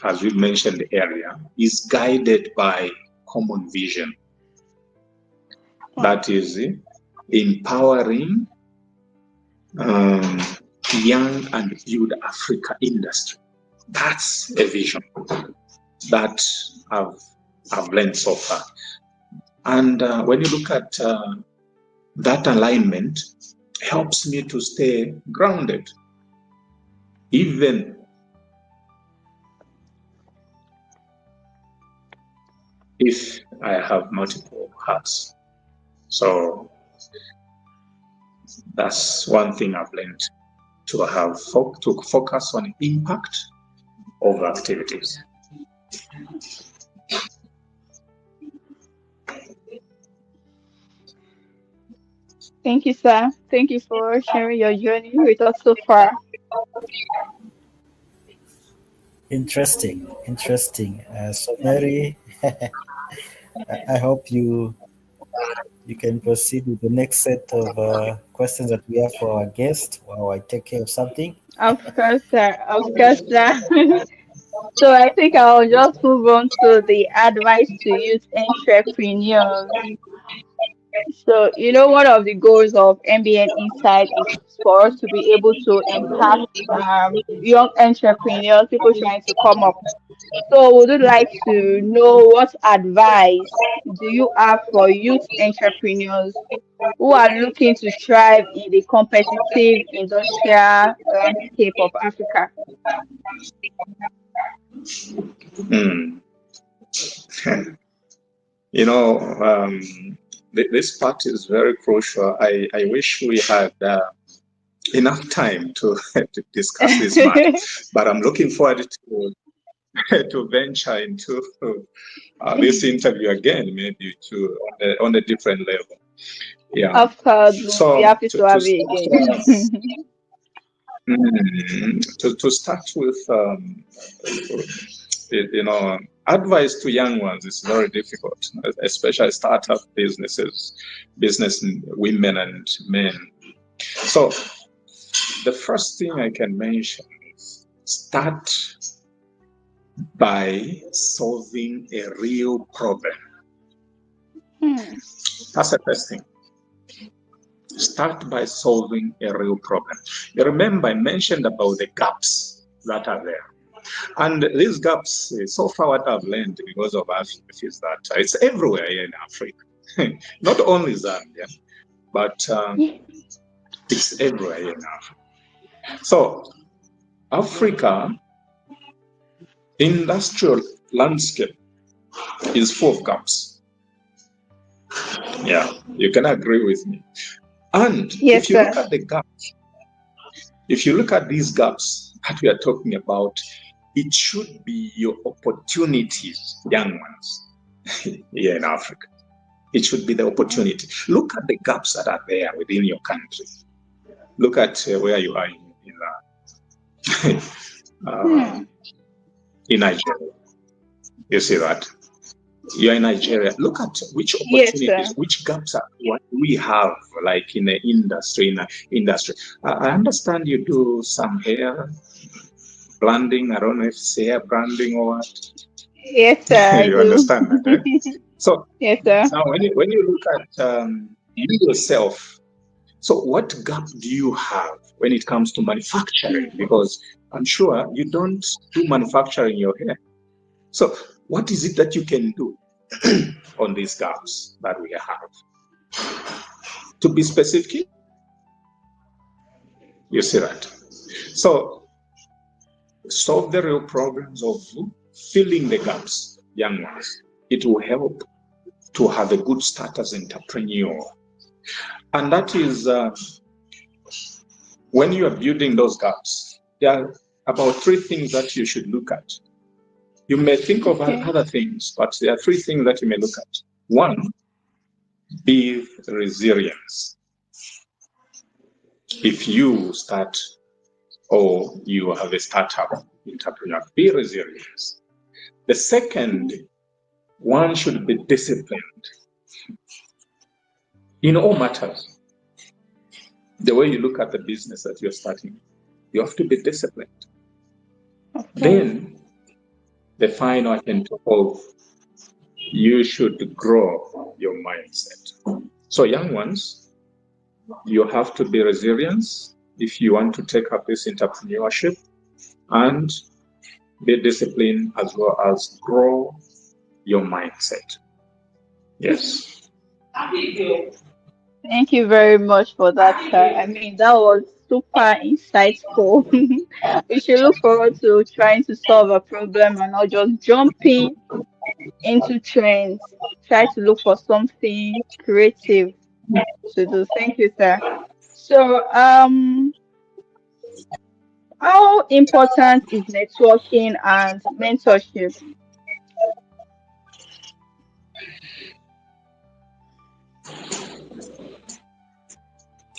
as we mentioned earlier, is guided by common vision. That is empowering young and build Africa industry. That's a vision that I've learned so far. And when you look at that alignment, helps me to stay grounded, even if I have multiple hats. So that's one thing I've learned, to have to focus on impact of activities. Thank you, sir. Thank you for sharing your journey with us so far. Interesting. So Mary, I hope you can proceed with the next set of questions that we have for our guest while I take care of something. Of course, sir. Of course, sir. So I think I'll just move on to the advice to youth entrepreneurs. So, one of the goals of MBN Inside is for us to be able to impact young entrepreneurs, people trying to come up. So, would you like to know what advice do you have for youth entrepreneurs who are looking to thrive in the competitive industrial landscape of Africa? Hmm. You know, this part is very crucial. I wish we had enough time to, to discuss this matter, but I'm looking forward to to venture into this interview again, maybe to on a different level. Yeah. Of course, we'll be So happy to have you again. to start with, advice to young ones is very difficult, especially startup businesses, business women and men. So the first thing I can mention is start by solving a real problem. Hmm. That's the first thing. Start by solving a real problem. You remember I mentioned about the gaps that are there. And these gaps, so far what I've learned because of AfCFTA is that it's everywhere here in Africa. Not only Zambia, but it's everywhere here in Africa. So Africa industrial landscape is full of gaps. Yeah, you can agree with me. And Yes, if you look sir. at the gaps, if you look at these gaps that we are talking about, it should be your opportunities, young ones, here in Africa. It should be the opportunity. Look at the gaps that are there within your country. Look at where you are in Nigeria. You see that? You're in Nigeria. Look at which Yes, opportunities, sir. which gaps are what we have, like in the industry. I understand you do some hair branding. I don't know if it's hair branding or what. Yes, sir, I You do. understand that, eh? So Yes, sir. now, when you look at you yourself, so what gap do you have when it comes to manufacturing? Because I'm sure you don't do manufacturing your hair. So what is it that you can do on these gaps that we have? To be specific, you see that. So solve the real problems of filling the gaps, young ones. It will help to have a good start as an entrepreneur. And that is when you are building those gaps, there are about 3 things that you should look at. You may think of other things, but there are 3 things that you may look at. 1, be resilience. If you start or you have a startup entrepreneur, be resilient. The second one should be disciplined in all matters. The way you look at the business that you're starting, you have to be disciplined. Okay. Then the final I can talk of, you should grow your mindset. So young ones, you have to be resilient if you want to take up this entrepreneurship, and be disciplined as well as grow your mindset. Yes. Thank you very much for that, sir. I mean, that was super insightful. We should look forward to trying to solve a problem and not just jumping into trends. Try to look for something creative to do. Thank you, sir. So, how important is networking and mentorship?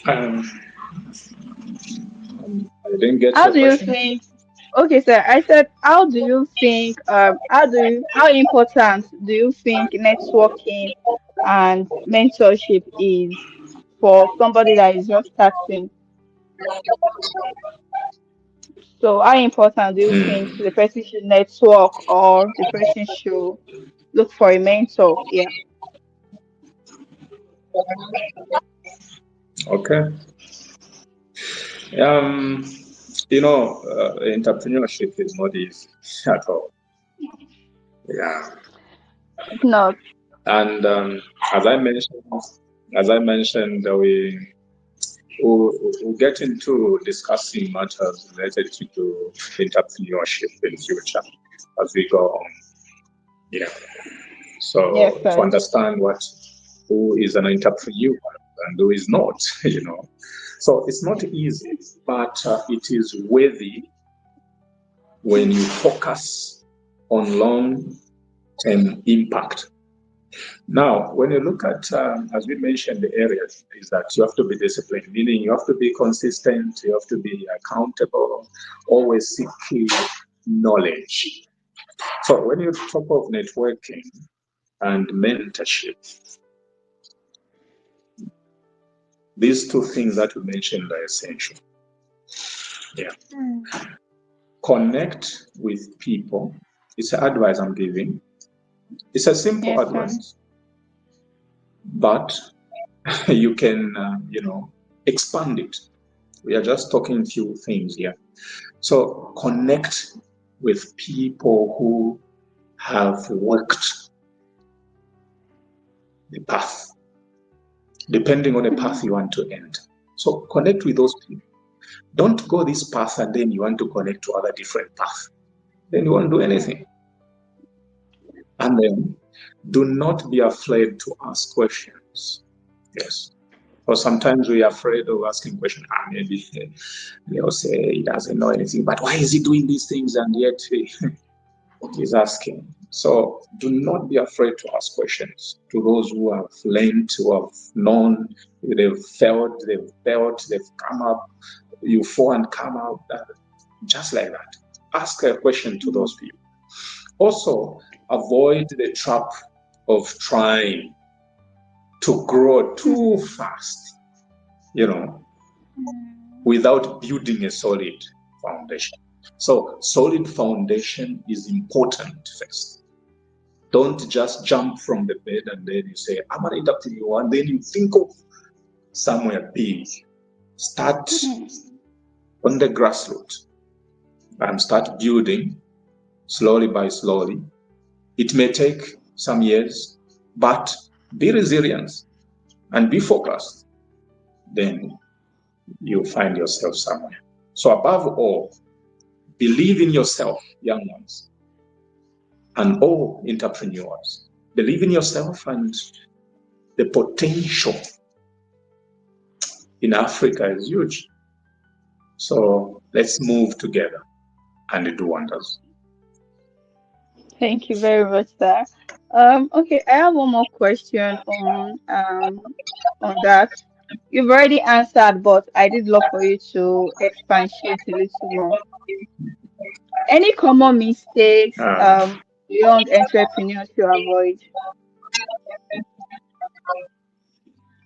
I didn't get How your do you question. think? Okay, sir. I said, how do you think, how important do you think networking and mentorship is for somebody that is just starting? So, how important do you think Hmm. the person should network or the person should look for a mentor? Yeah. Okay. Um, entrepreneurship is not easy at all. Yeah. It's not. And as I mentioned, we'll get into discussing matters related to entrepreneurship in future as we go on. Yeah. Yes, So to sir. understand who is an entrepreneur and who is not, So it's not easy, but it is worthy when you focus on long-term impact. Now, when you look at, as we mentioned, the areas is that you have to be disciplined, meaning you have to be consistent, you have to be accountable, always seeking knowledge. So when you talk of networking and mentorship, these two things that we mentioned are essential. Yeah. Connect with people. It's an advice I'm giving. It's a simple Yes, sir. advice, but you can, expand it. We are just talking few things here. So connect with people who have worked the path, depending on the path you want to enter. So connect with those people. Don't go this path and then you want to connect to other different paths. Then you won't do anything. And then do not be afraid to ask questions. Yes. Or sometimes we are afraid of asking questions. Maybe they'll say he doesn't know anything, but why is he doing these things? And yet he's asking. So do not be afraid to ask questions to those who have learned, who have known, they've failed, they've come up, you fall and come out, just like that. Ask a question to those people. Also, avoid the trap of trying to grow too fast, without building a solid foundation. So solid foundation is important first. Don't just jump from the bed and then you say, I'm an entrepreneur, and then you think of somewhere big. Start on the grassroots and start building slowly by slowly. It may take some years, but be resilient and be focused. Then you'll find yourself somewhere. So above all, believe in yourself, young ones, and all entrepreneurs. Believe in yourself and the potential in Africa is huge. So let's move together and do wonders. Thank you very much, sir. Okay, I have one more question on that. You've already answered, but I did love for you to expatiate a little more. Any common mistakes young entrepreneurs should avoid?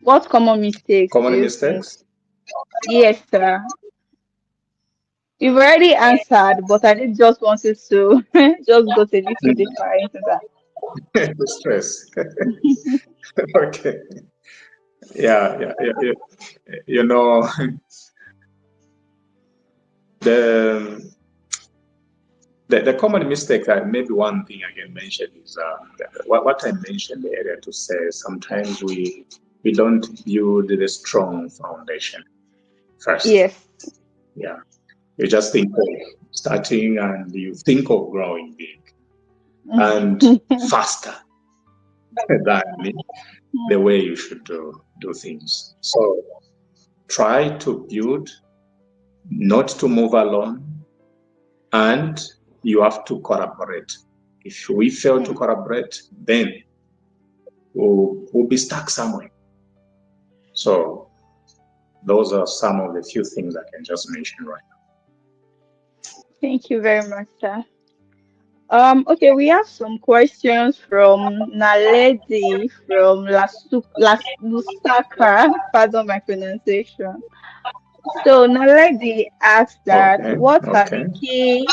What common mistakes do Common you think? mistakes? Yes, sir. You've already answered, but I did just wanted to just go a little deeper into that. Stress. Okay. Yeah. You know, the the common mistake that maybe one thing I can mention is what I mentioned earlier to say sometimes we don't build the strong foundation first. Yes. Yeah. You just think of starting and you think of growing big and faster than the way you should do things. So try to build, not to move alone, and you have to collaborate. If we fail to collaborate, then we'll be stuck somewhere. So those are some of the few things I can just mention right now. Thank you very much, sir. Okay, we have some questions from Naledi from Lusaka. Pardon my pronunciation. So Naledi asked that Okay, what are okay. the key,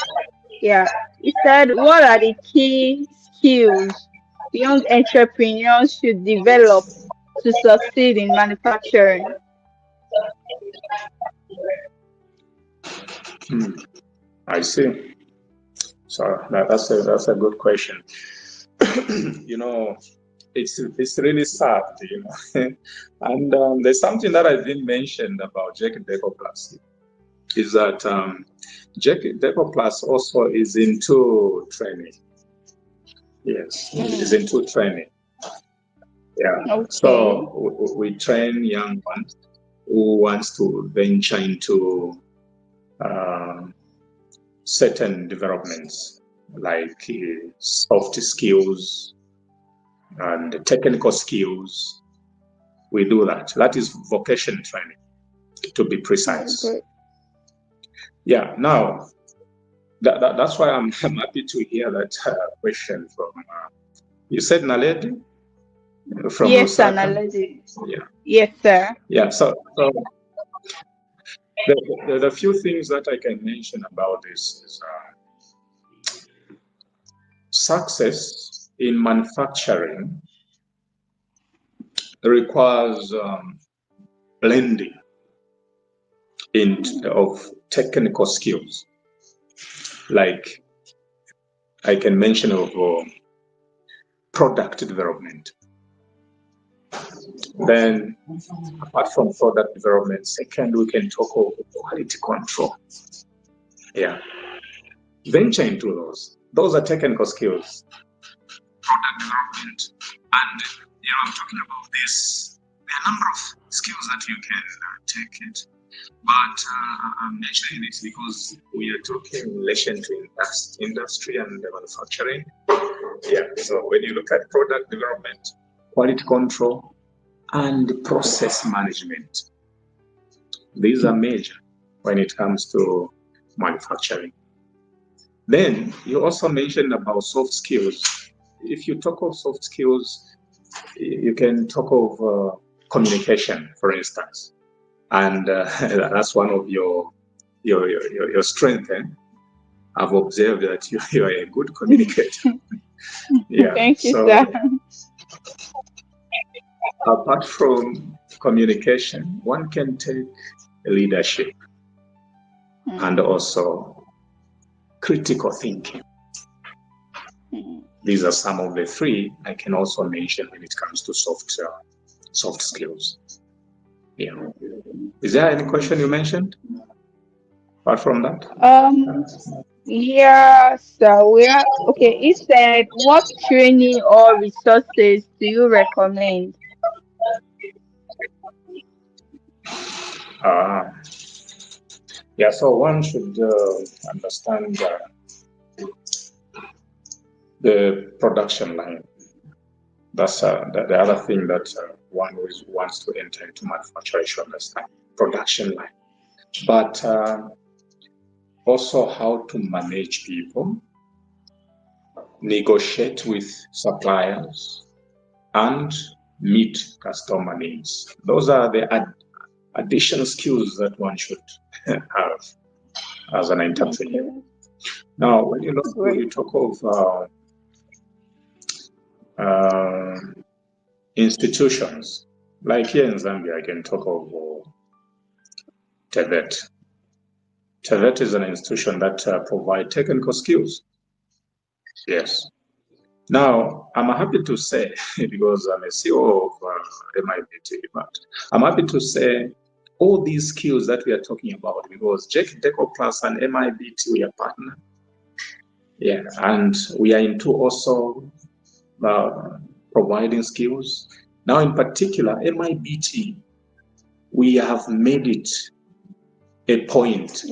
yeah, he said, what are the key skills young entrepreneurs should develop to succeed in manufacturing? Hmm, I see. So that's a good question. You know, it's really sad, you know. And there's something that I didn't mention about Décor Plus is that Décor Plus also is into training. Yes, is into training. Yeah. Okay. So we train young ones who wants to venture into certain developments like soft skills and technical skills. We do that. That is vocation training, to be Oh, precise. great. Yeah. Now, that's why I'm happy to hear that question from. You said Naledi from Yes, sir, Lusaka. Naledi. Yeah. Yes, sir. Yeah. So the few things that I can mention about this is success in manufacturing requires blending of technical skills. Like I can mention of product development. Then, apart from product development, second, we can talk of quality control. Yeah. Venture into those. Those are technical skills. Product development. And, I'm talking about this. There are a number of skills that you can take it. But I'm mentioning this because we are talking in relation to industry and manufacturing. Yeah. So when you look at product development, quality control, and process management, these are major when it comes to manufacturing. Then you also mentioned about soft skills. If you talk of soft skills, you can talk of communication, for instance, and that's one of your strengths. I've observed that you are a good communicator. Yeah. Thank you, So sir. apart from communication, one can take leadership and also critical thinking. These are some of the three I can also mention when it comes to soft skills. Yeah. Is there any question you mentioned apart from that? Yeah, so okay. He said, what training or resources do you recommend? Yeah, so one should understand the production line. That's the other thing that one always wants to enter into manufacturing should understand, production line. But also how to manage people, negotiate with suppliers, and meet customer needs. Those are the additional skills that one should have as an entrepreneur. Okay. Now, when you talk of institutions, like here in Zambia, I can talk of TVET. TVET is an institution that provides technical skills. Yes. Now, I'm happy to say, because I'm a CEO of MIBT, but I'm happy to say all these skills that we are talking about, because Décor Plus and MIBT, we are partner. Yeah, and we are into also providing skills. Now, in particular, MIBT, we have made it a point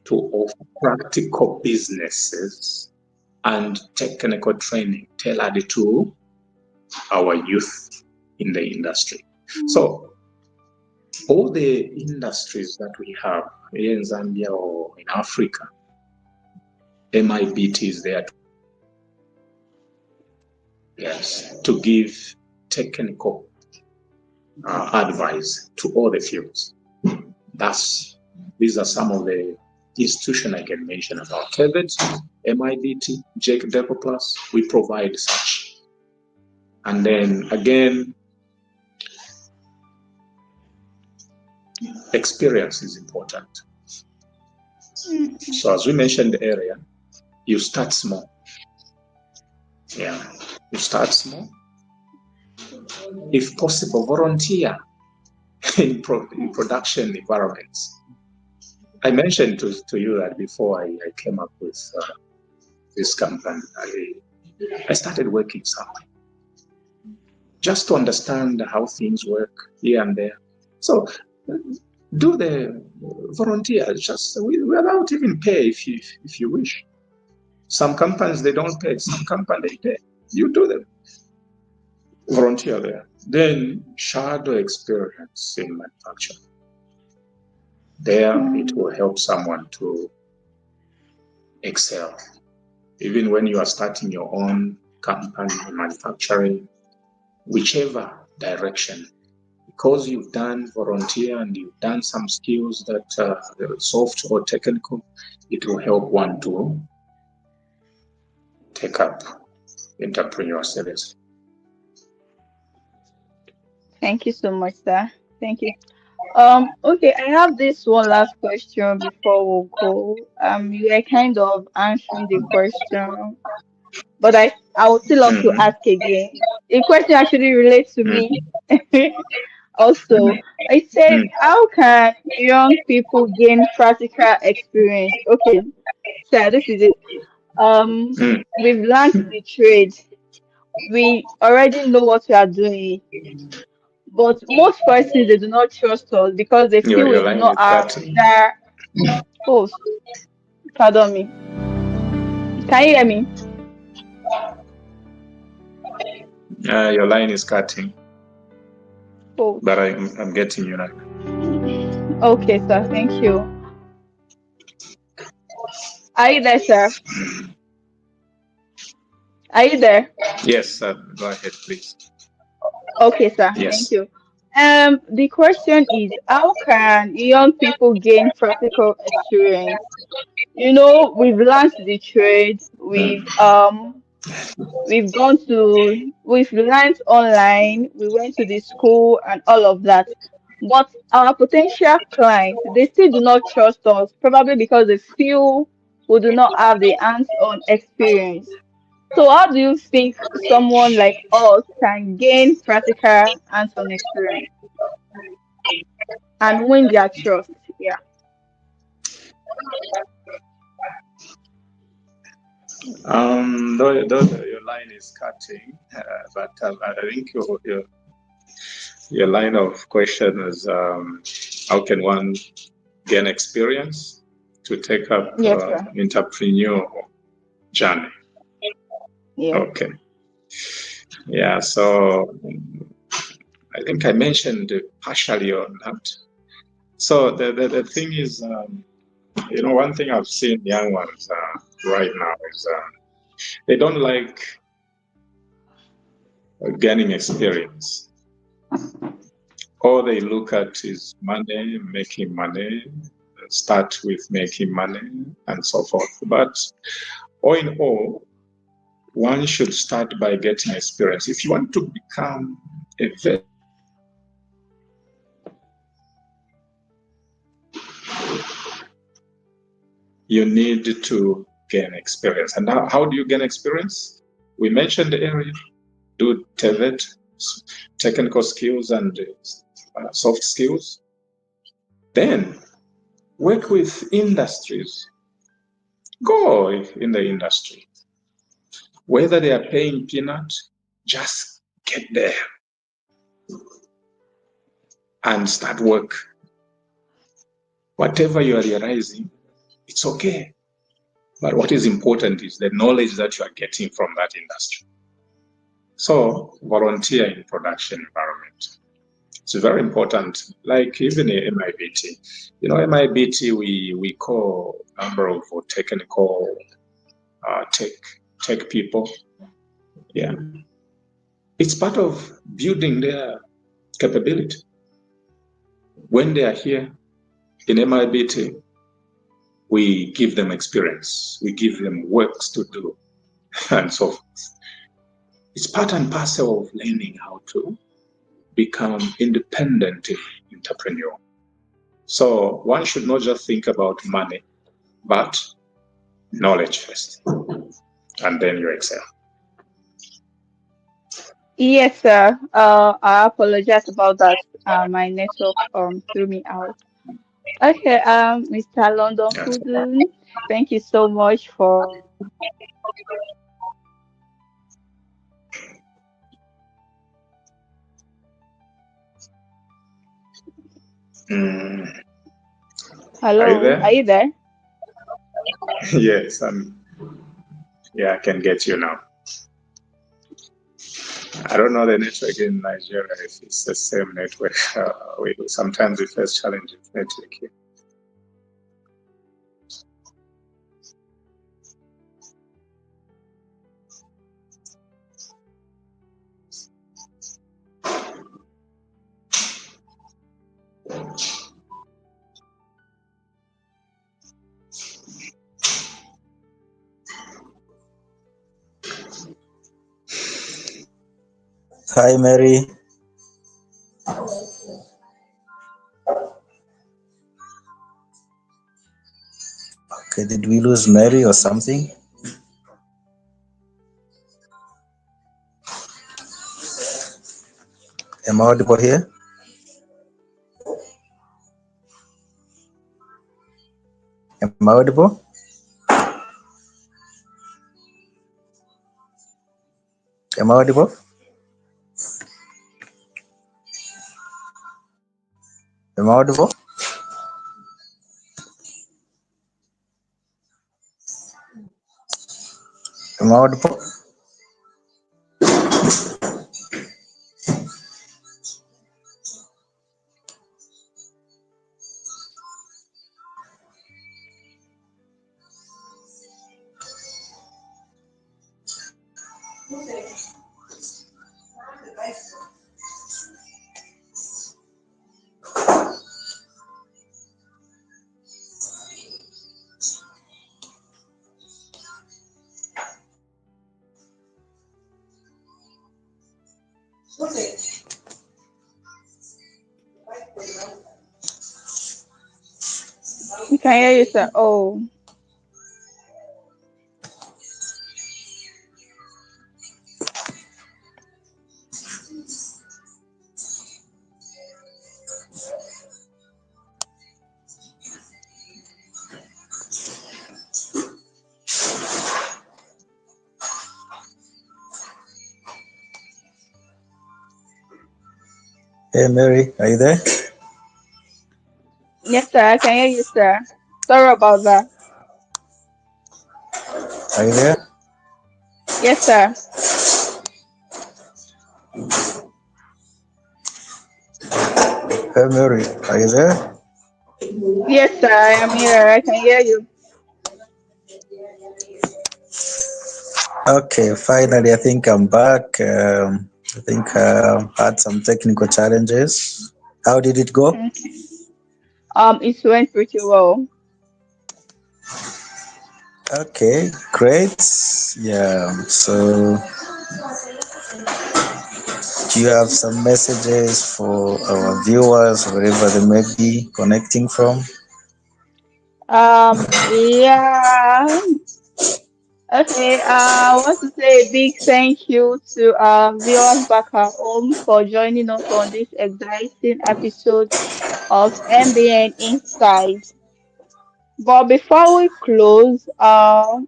to offer practical businesses and technical training tailored to our youth in the industry. So all the industries that we have here in Zambia or in Africa, MIBT is there to give technical advice to all the fields. These are some of the institutions I can mention about TEVET, MIBT, Décor Plus. We provide such. And then again, experience is important. So as we mentioned earlier, you start small. Yeah, you start small. If possible, volunteer in production environments. I mentioned to you that before I came up with this company, I started working somewhere just to understand how things work here and there. So do the volunteer, just without even pay if you wish. Some companies, they don't pay. Some companies, they pay. You do them. Volunteer there. Then shadow experience in manufacturing. There, it will help someone to excel. Even when you are starting your own company in manufacturing, whichever direction, because you've done volunteer and you've done some skills that are soft or technical, it will help one to take up entrepreneur service. Thank you so much, sir. Thank you. Okay, I have this one last question before we go. You are kind of answering the question, but I would still love to ask again. The question actually relates to me. Also, I said, how can young people gain practical experience? Okay, so this is it. We've learned the trade. We already know what we are doing. But most persons, they do not trust us because they feel we Your do line not is have cutting. that. Oh, pardon me. Can you hear me? Your line is cutting, Oh, but I'm getting you now. okay, sir. Thank you. Are you there, sir? Are you there? Yes, go ahead, please. Okay, sir. Yes. Thank you. The question is, how can young people gain practical experience? You know, we've learned the trade. We've learned online. We went to the school and all of that. But our potential clients, they still do not trust us, probably because they feel we do not have the hands-on experience. So how do you think someone like us can gain practical hands-on experience and win their trust? Yeah. Though your line is cutting, but I think your line of question is how can one gain experience to take up Yes, sir. entrepreneur journey? Yeah. Okay. Yeah, so I think I mentioned partially on that. So the thing is, one thing I've seen young ones right now is they don't like gaining experience. All they look at is money, making money, start with making money, and so forth. But all in all, one should start by getting experience. If you want to become a vet, you need to gain experience. And how do you gain experience? We mentioned earlier, do TEVET, technical skills and soft skills. Then work with industries. Go in the industry. Whether they are paying peanut, just get there and start work. Whatever you are realizing, it's okay. But what is important is the knowledge that you are getting from that industry. So volunteer in production environment. It's very important. Like even in MIBT, MIBT, we call a number of technical tech people. Yeah, it's part of building their capability. When they are here in MIBT, we give them experience, we give them works to do, and so forth. It's part and parcel of learning how to become independent entrepreneur. So one should not just think about money, but knowledge first, and then you excel. Yes, sir. I apologize about that. My network threw me out. Okay, Mr. London Yes. Kudun, thank you so much for Mm, are you hello. Are there? you there? Yes, yeah, I can get you now. I don't know the network in Nigeria if it's the same network. Sometimes we face challenges network here. Hi, Mary. Okay, did we lose Mary or something? Am I audible here? Am I audible? Am I audible? Am I audible? Am I audible? We can hear you, sir. Oh, Hey, Mary, are you there? yes, sir. I can hear you, sir. Sorry about that. Are you there? Yes, sir. Hey, Mary, are you there? Yes, sir. I am here. I can hear you. Okay, finally, I think I'm back. I think I had some technical challenges. How did it go? Okay. It went pretty well. Okay, great. Yeah, so do you have some messages for our viewers, wherever they may be connecting from? Yeah. Okay. I want to say a big thank you to viewers back at home for joining us on this exciting episode of MBN Inside. But before we close,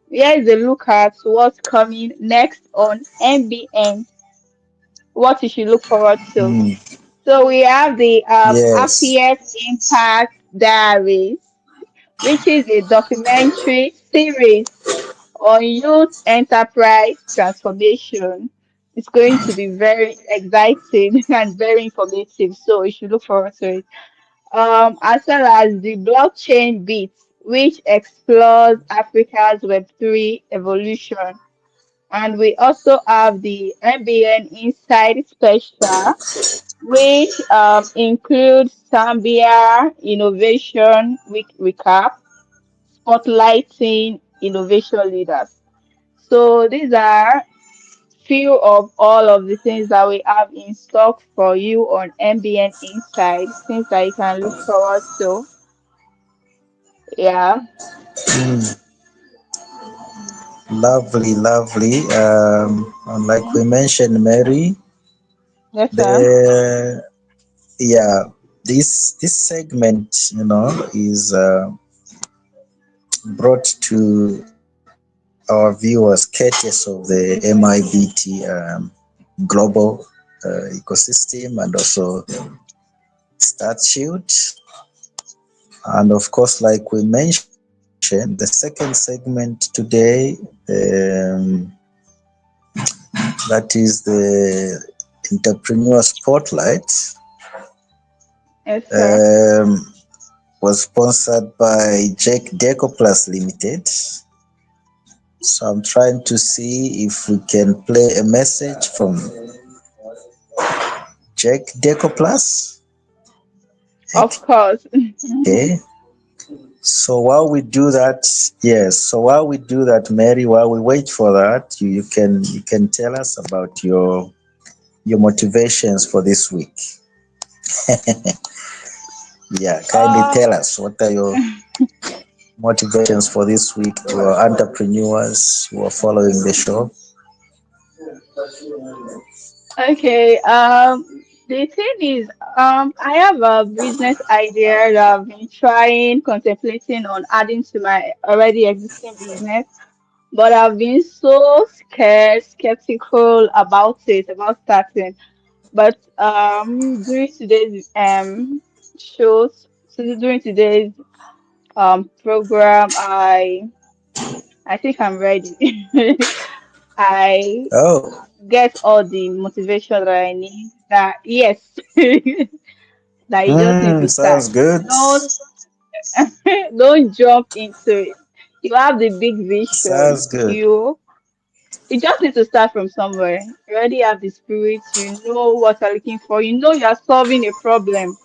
here is a look at what's coming next on MBN, what you should look forward to. Hmm. So we have the Yes. AfCFTA Impact Diaries, which is a documentary series on youth enterprise transformation. It's going to be very exciting and very informative, so you should look forward to it. As well as the blockchain bits, which explores Africa's Web3 evolution. And we also have the MBN Inside Special, which includes Zambia Innovation Week recap, spotlighting innovation leaders. So these are few of all of the things that we have in stock for you on MBN Inside, things that you can look forward to. Yeah. Mm, lovely, lovely. And like we mentioned, Mary, Yes, sir. the yeah, this segment, is brought to our viewers courtesy of the MIBT global ecosystem and also StartShield. And of course, like we mentioned, the second segment today, that is the Entrepreneur Spotlight, Yes, sir. was sponsored by Décor Plus Limited. So I'm trying to see if we can play a message from Décor Plus. Of course. Okay. So while we do that, yes. So while we do that, Mary, while we wait for that, you can tell us about your motivations for this week. Yeah, kindly Uh, tell us what are your motivations for this week to our entrepreneurs who are following the show. okay. The thing is, I have a business idea that I've been contemplating on adding to my already existing business, but I've been so scared, skeptical about it, about starting. But during today's shows, so during today's program, I think I'm ready. I Oh, get all the motivation that I need. That yes, that you just need to start. sounds good. Don't don't jump into it. You have the big vision. Sounds good. You just need to start from somewhere. You already have the spirit. You know what you're looking for. You know you are solving a problem.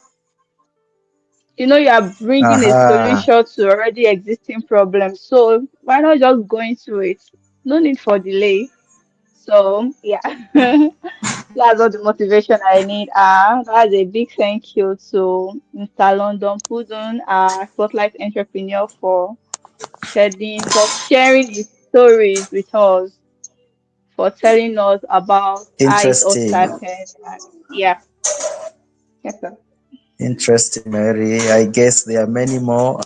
You know you are bringing a Aha. solution to already existing problems. So why not just go into it? No need for delay. So yeah, that's all the motivation I need. That's a big thank you to Mr. London Pudun, spotlight entrepreneur, for sharing his stories with us, for telling us about how it all Interesting. started. Yeah, yes, sir. Interesting, Mary. I guess there are many more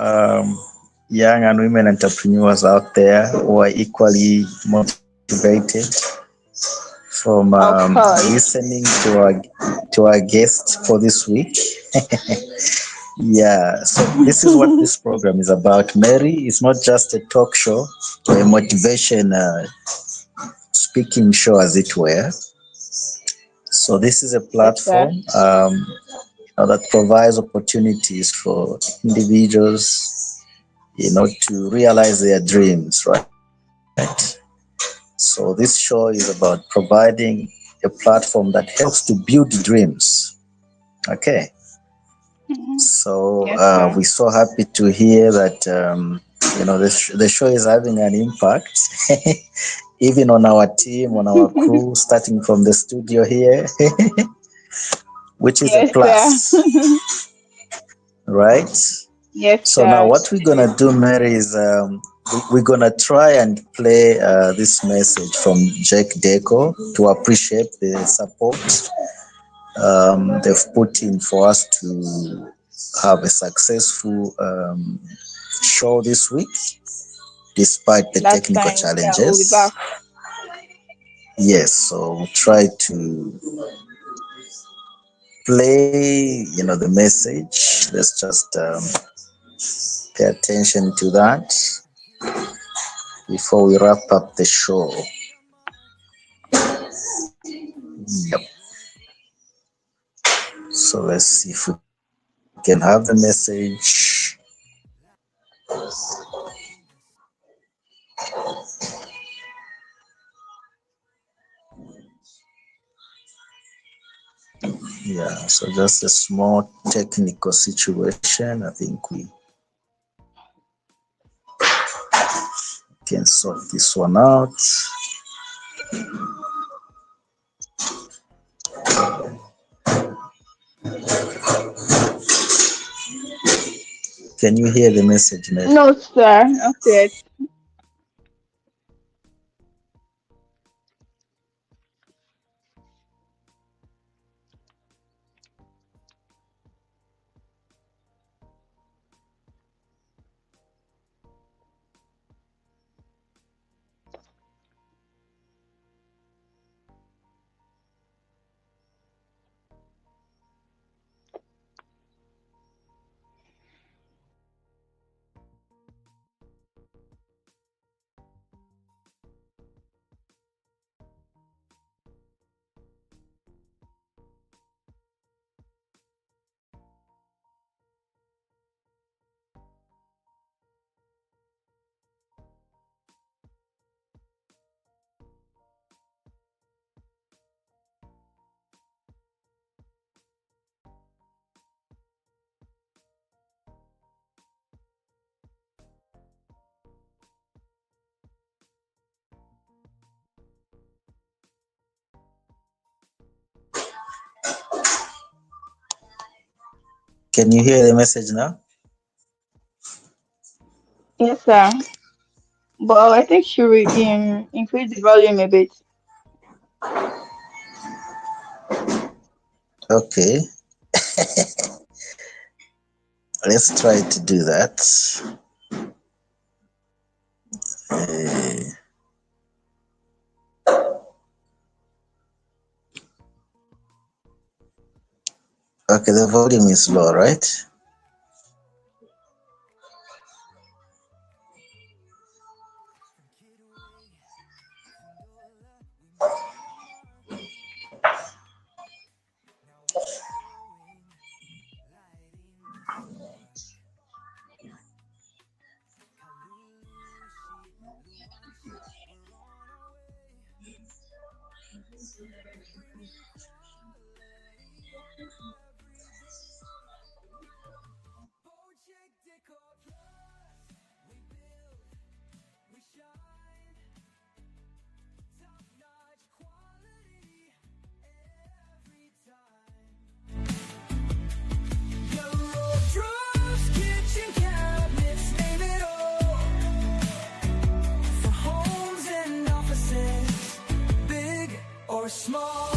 young and women entrepreneurs out there who are equally motivated from Of course. listening to our guest for this week. Yeah, so this is what this program is about. Mary, it's not just a talk show or a motivation speaking show, as it were. So this is a Yes, sir. platform that provides opportunities for individuals, to realize their dreams, right? So this show is about providing a platform that helps to build dreams. Okay. So Yes, sir. we're so happy to hear that the show is having an impact, even on our team, on our crew, starting from the studio here, which is a Yes, sir. plus, right? Yes, So now sir. what we're gonna do, Mary, is we're gonna try and play this message from Jack Deco to appreciate the support they've put in for us to have a successful show this week, despite the That's technical fine. Yeah, we'll be back. challenges. Yes, so we'll try to play, the message. Let's just pay attention to that before we wrap up the show. Yep. So let's see if we can have the message. Yeah, so just a small technical situation. I think we can sort this one out. Can you hear the message, Ned? No, sir, not yet. Can you hear the message now? Yes, sir. But I think she will increase the volume a bit. Okay. Let's try to do that. Okay, the volume is low, right? Small.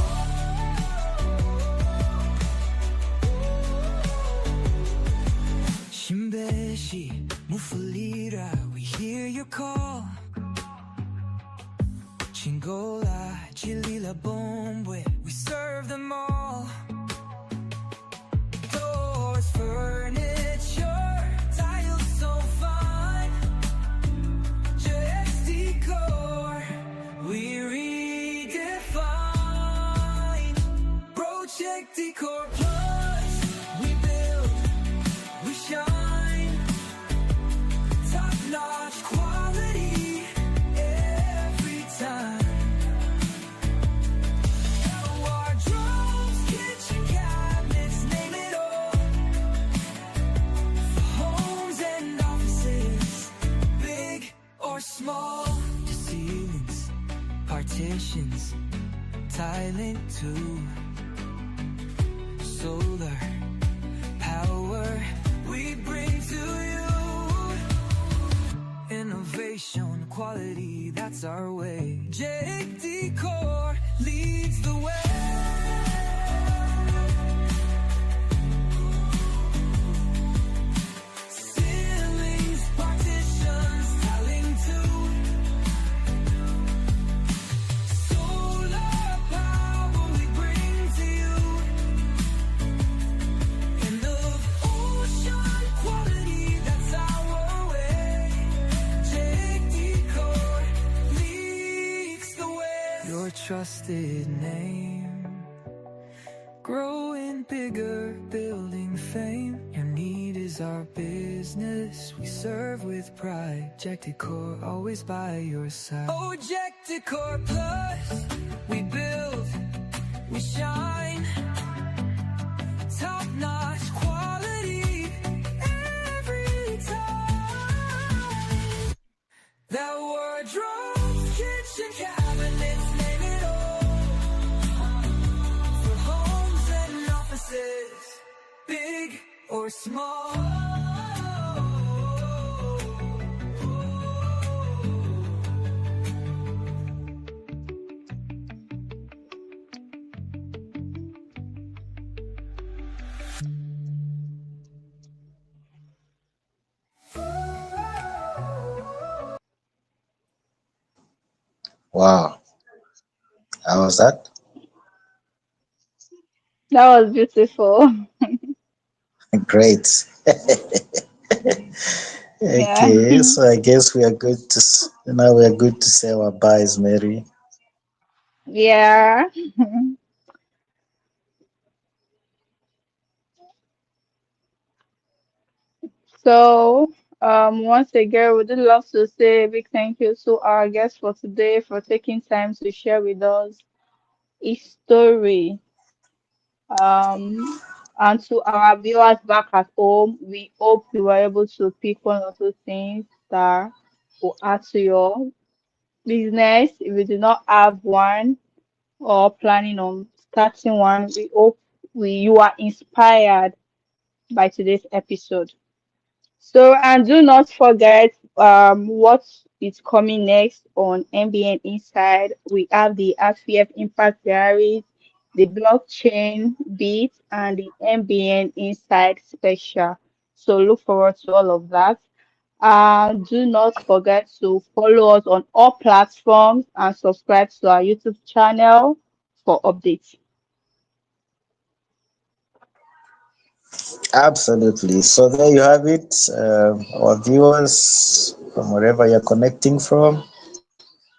Shimbeshi, Mufalira, we hear your call. Chingola, Chilila, Bombwe, we serve them all. Doors, furniture, tiles so fine. Just Décor, we Décor plus, we build, we shine, top-notch quality every time. Wardrobes, kitchen cabinets, name it all. For homes and offices, big or small. The ceilings, partitions, tiling too. Solar power we bring to you. Innovation, quality, that's our way. Décor leads the way. Ceilings, partitions, tiling too. Solar power we bring to you. Trusted name, growing bigger, building fame. Your need is our business. We serve with pride. Décor, always by your side. Oh, Décor Plus. We build, we shine. Top-notch quality every time. That wardrobe, kitchen cabinets, name it all. For homes and offices, big or small. Wow. How was that? That was beautiful. Great. Yeah. Okay, so I guess we are good to now we are good to say our byes, Mary. Yeah. So, once again, we would love to say a big thank you to our guest for today for taking time to share with us his story. Um, and to our viewers back at home, we hope you were able to pick one or two things that will add to your business. If you do not have one or planning on starting one, we hope you are inspired by today's episode. So, and do not forget what is coming next on MBN Inside. We have the AfCFTA Impact Diaries, the blockchain beat, and the MBN Inside special. So look forward to all of that. Do not forget to follow us on all platforms and subscribe to our YouTube channel for updates. Absolutely. So there you have it, our viewers from wherever you're connecting from.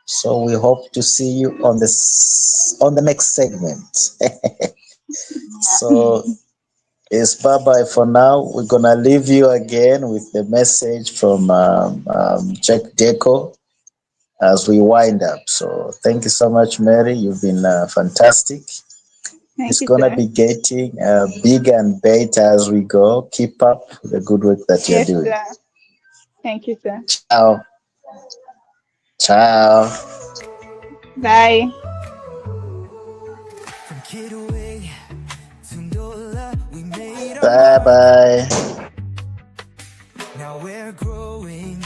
So we hope to see you on the next segment. So it's bye bye for now. We're gonna leave you again with the message from Jack Deco as we wind up. So thank you so much, Mary. You've been fantastic. Thank It's you, gonna sir. be getting bigger and better as we go. Keep up the good work that you're Yes, doing. sir. Thank you, sir. Ciao. Ciao. Bye. From Kitaway to Ndola, we made our Bye bye. Now we're growing,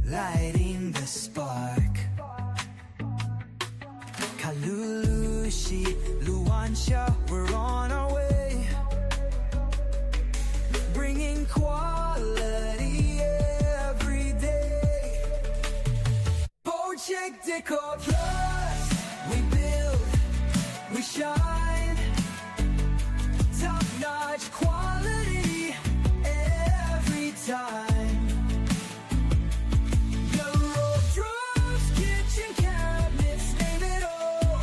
lighting the spark. Kalulushi, Luancha, we're on our way. Bringing quality every day. Project Décor Plus, we build, we shine. Top-notch quality every time. The wardrobes, kitchen cabinets, name it all.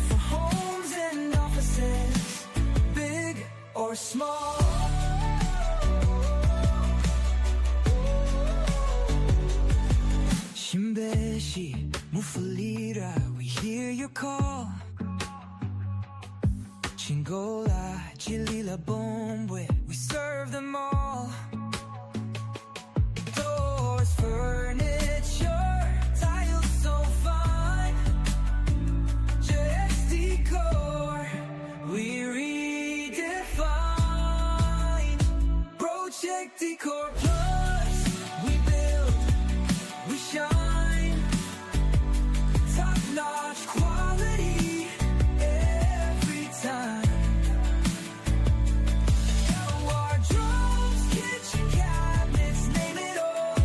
For homes and offices, big or small. Shimbeshi, Mufulira, we hear your call. Chingola, Chilila, Bombwe, we serve them all. Doors, furniture, tiles so fine. Just decor, we redefine. Project Décor Plus, we build, we shine. Top-notch quality every time. Wardrobes, kitchen cabinets, name it all.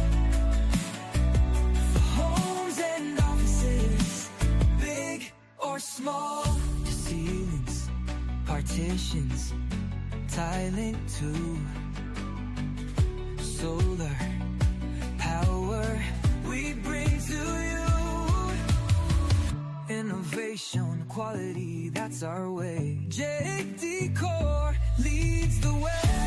For homes and offices, big or small. The ceilings, partitions, tiling too. Solar power we bring to you. Innovation, quality, that's our way. Décor leads the way.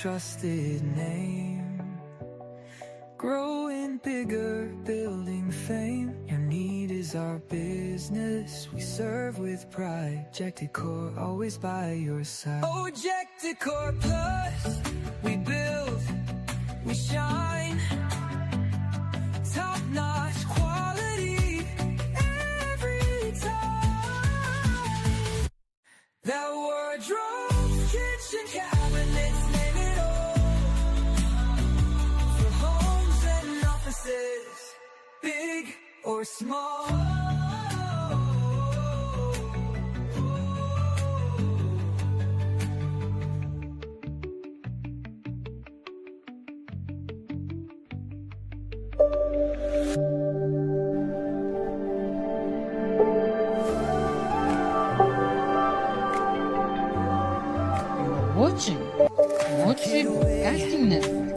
trusted name. Growing bigger, building fame. Your need is our business. We serve with pride. Decor, always by your side. Oh, Decor Plus. We build, we shine. Top-notch quality every time. That wardrobe, kitchen cabinets, name it all. For homes and offices, big or small. Watching Mochi Broadcasting Network.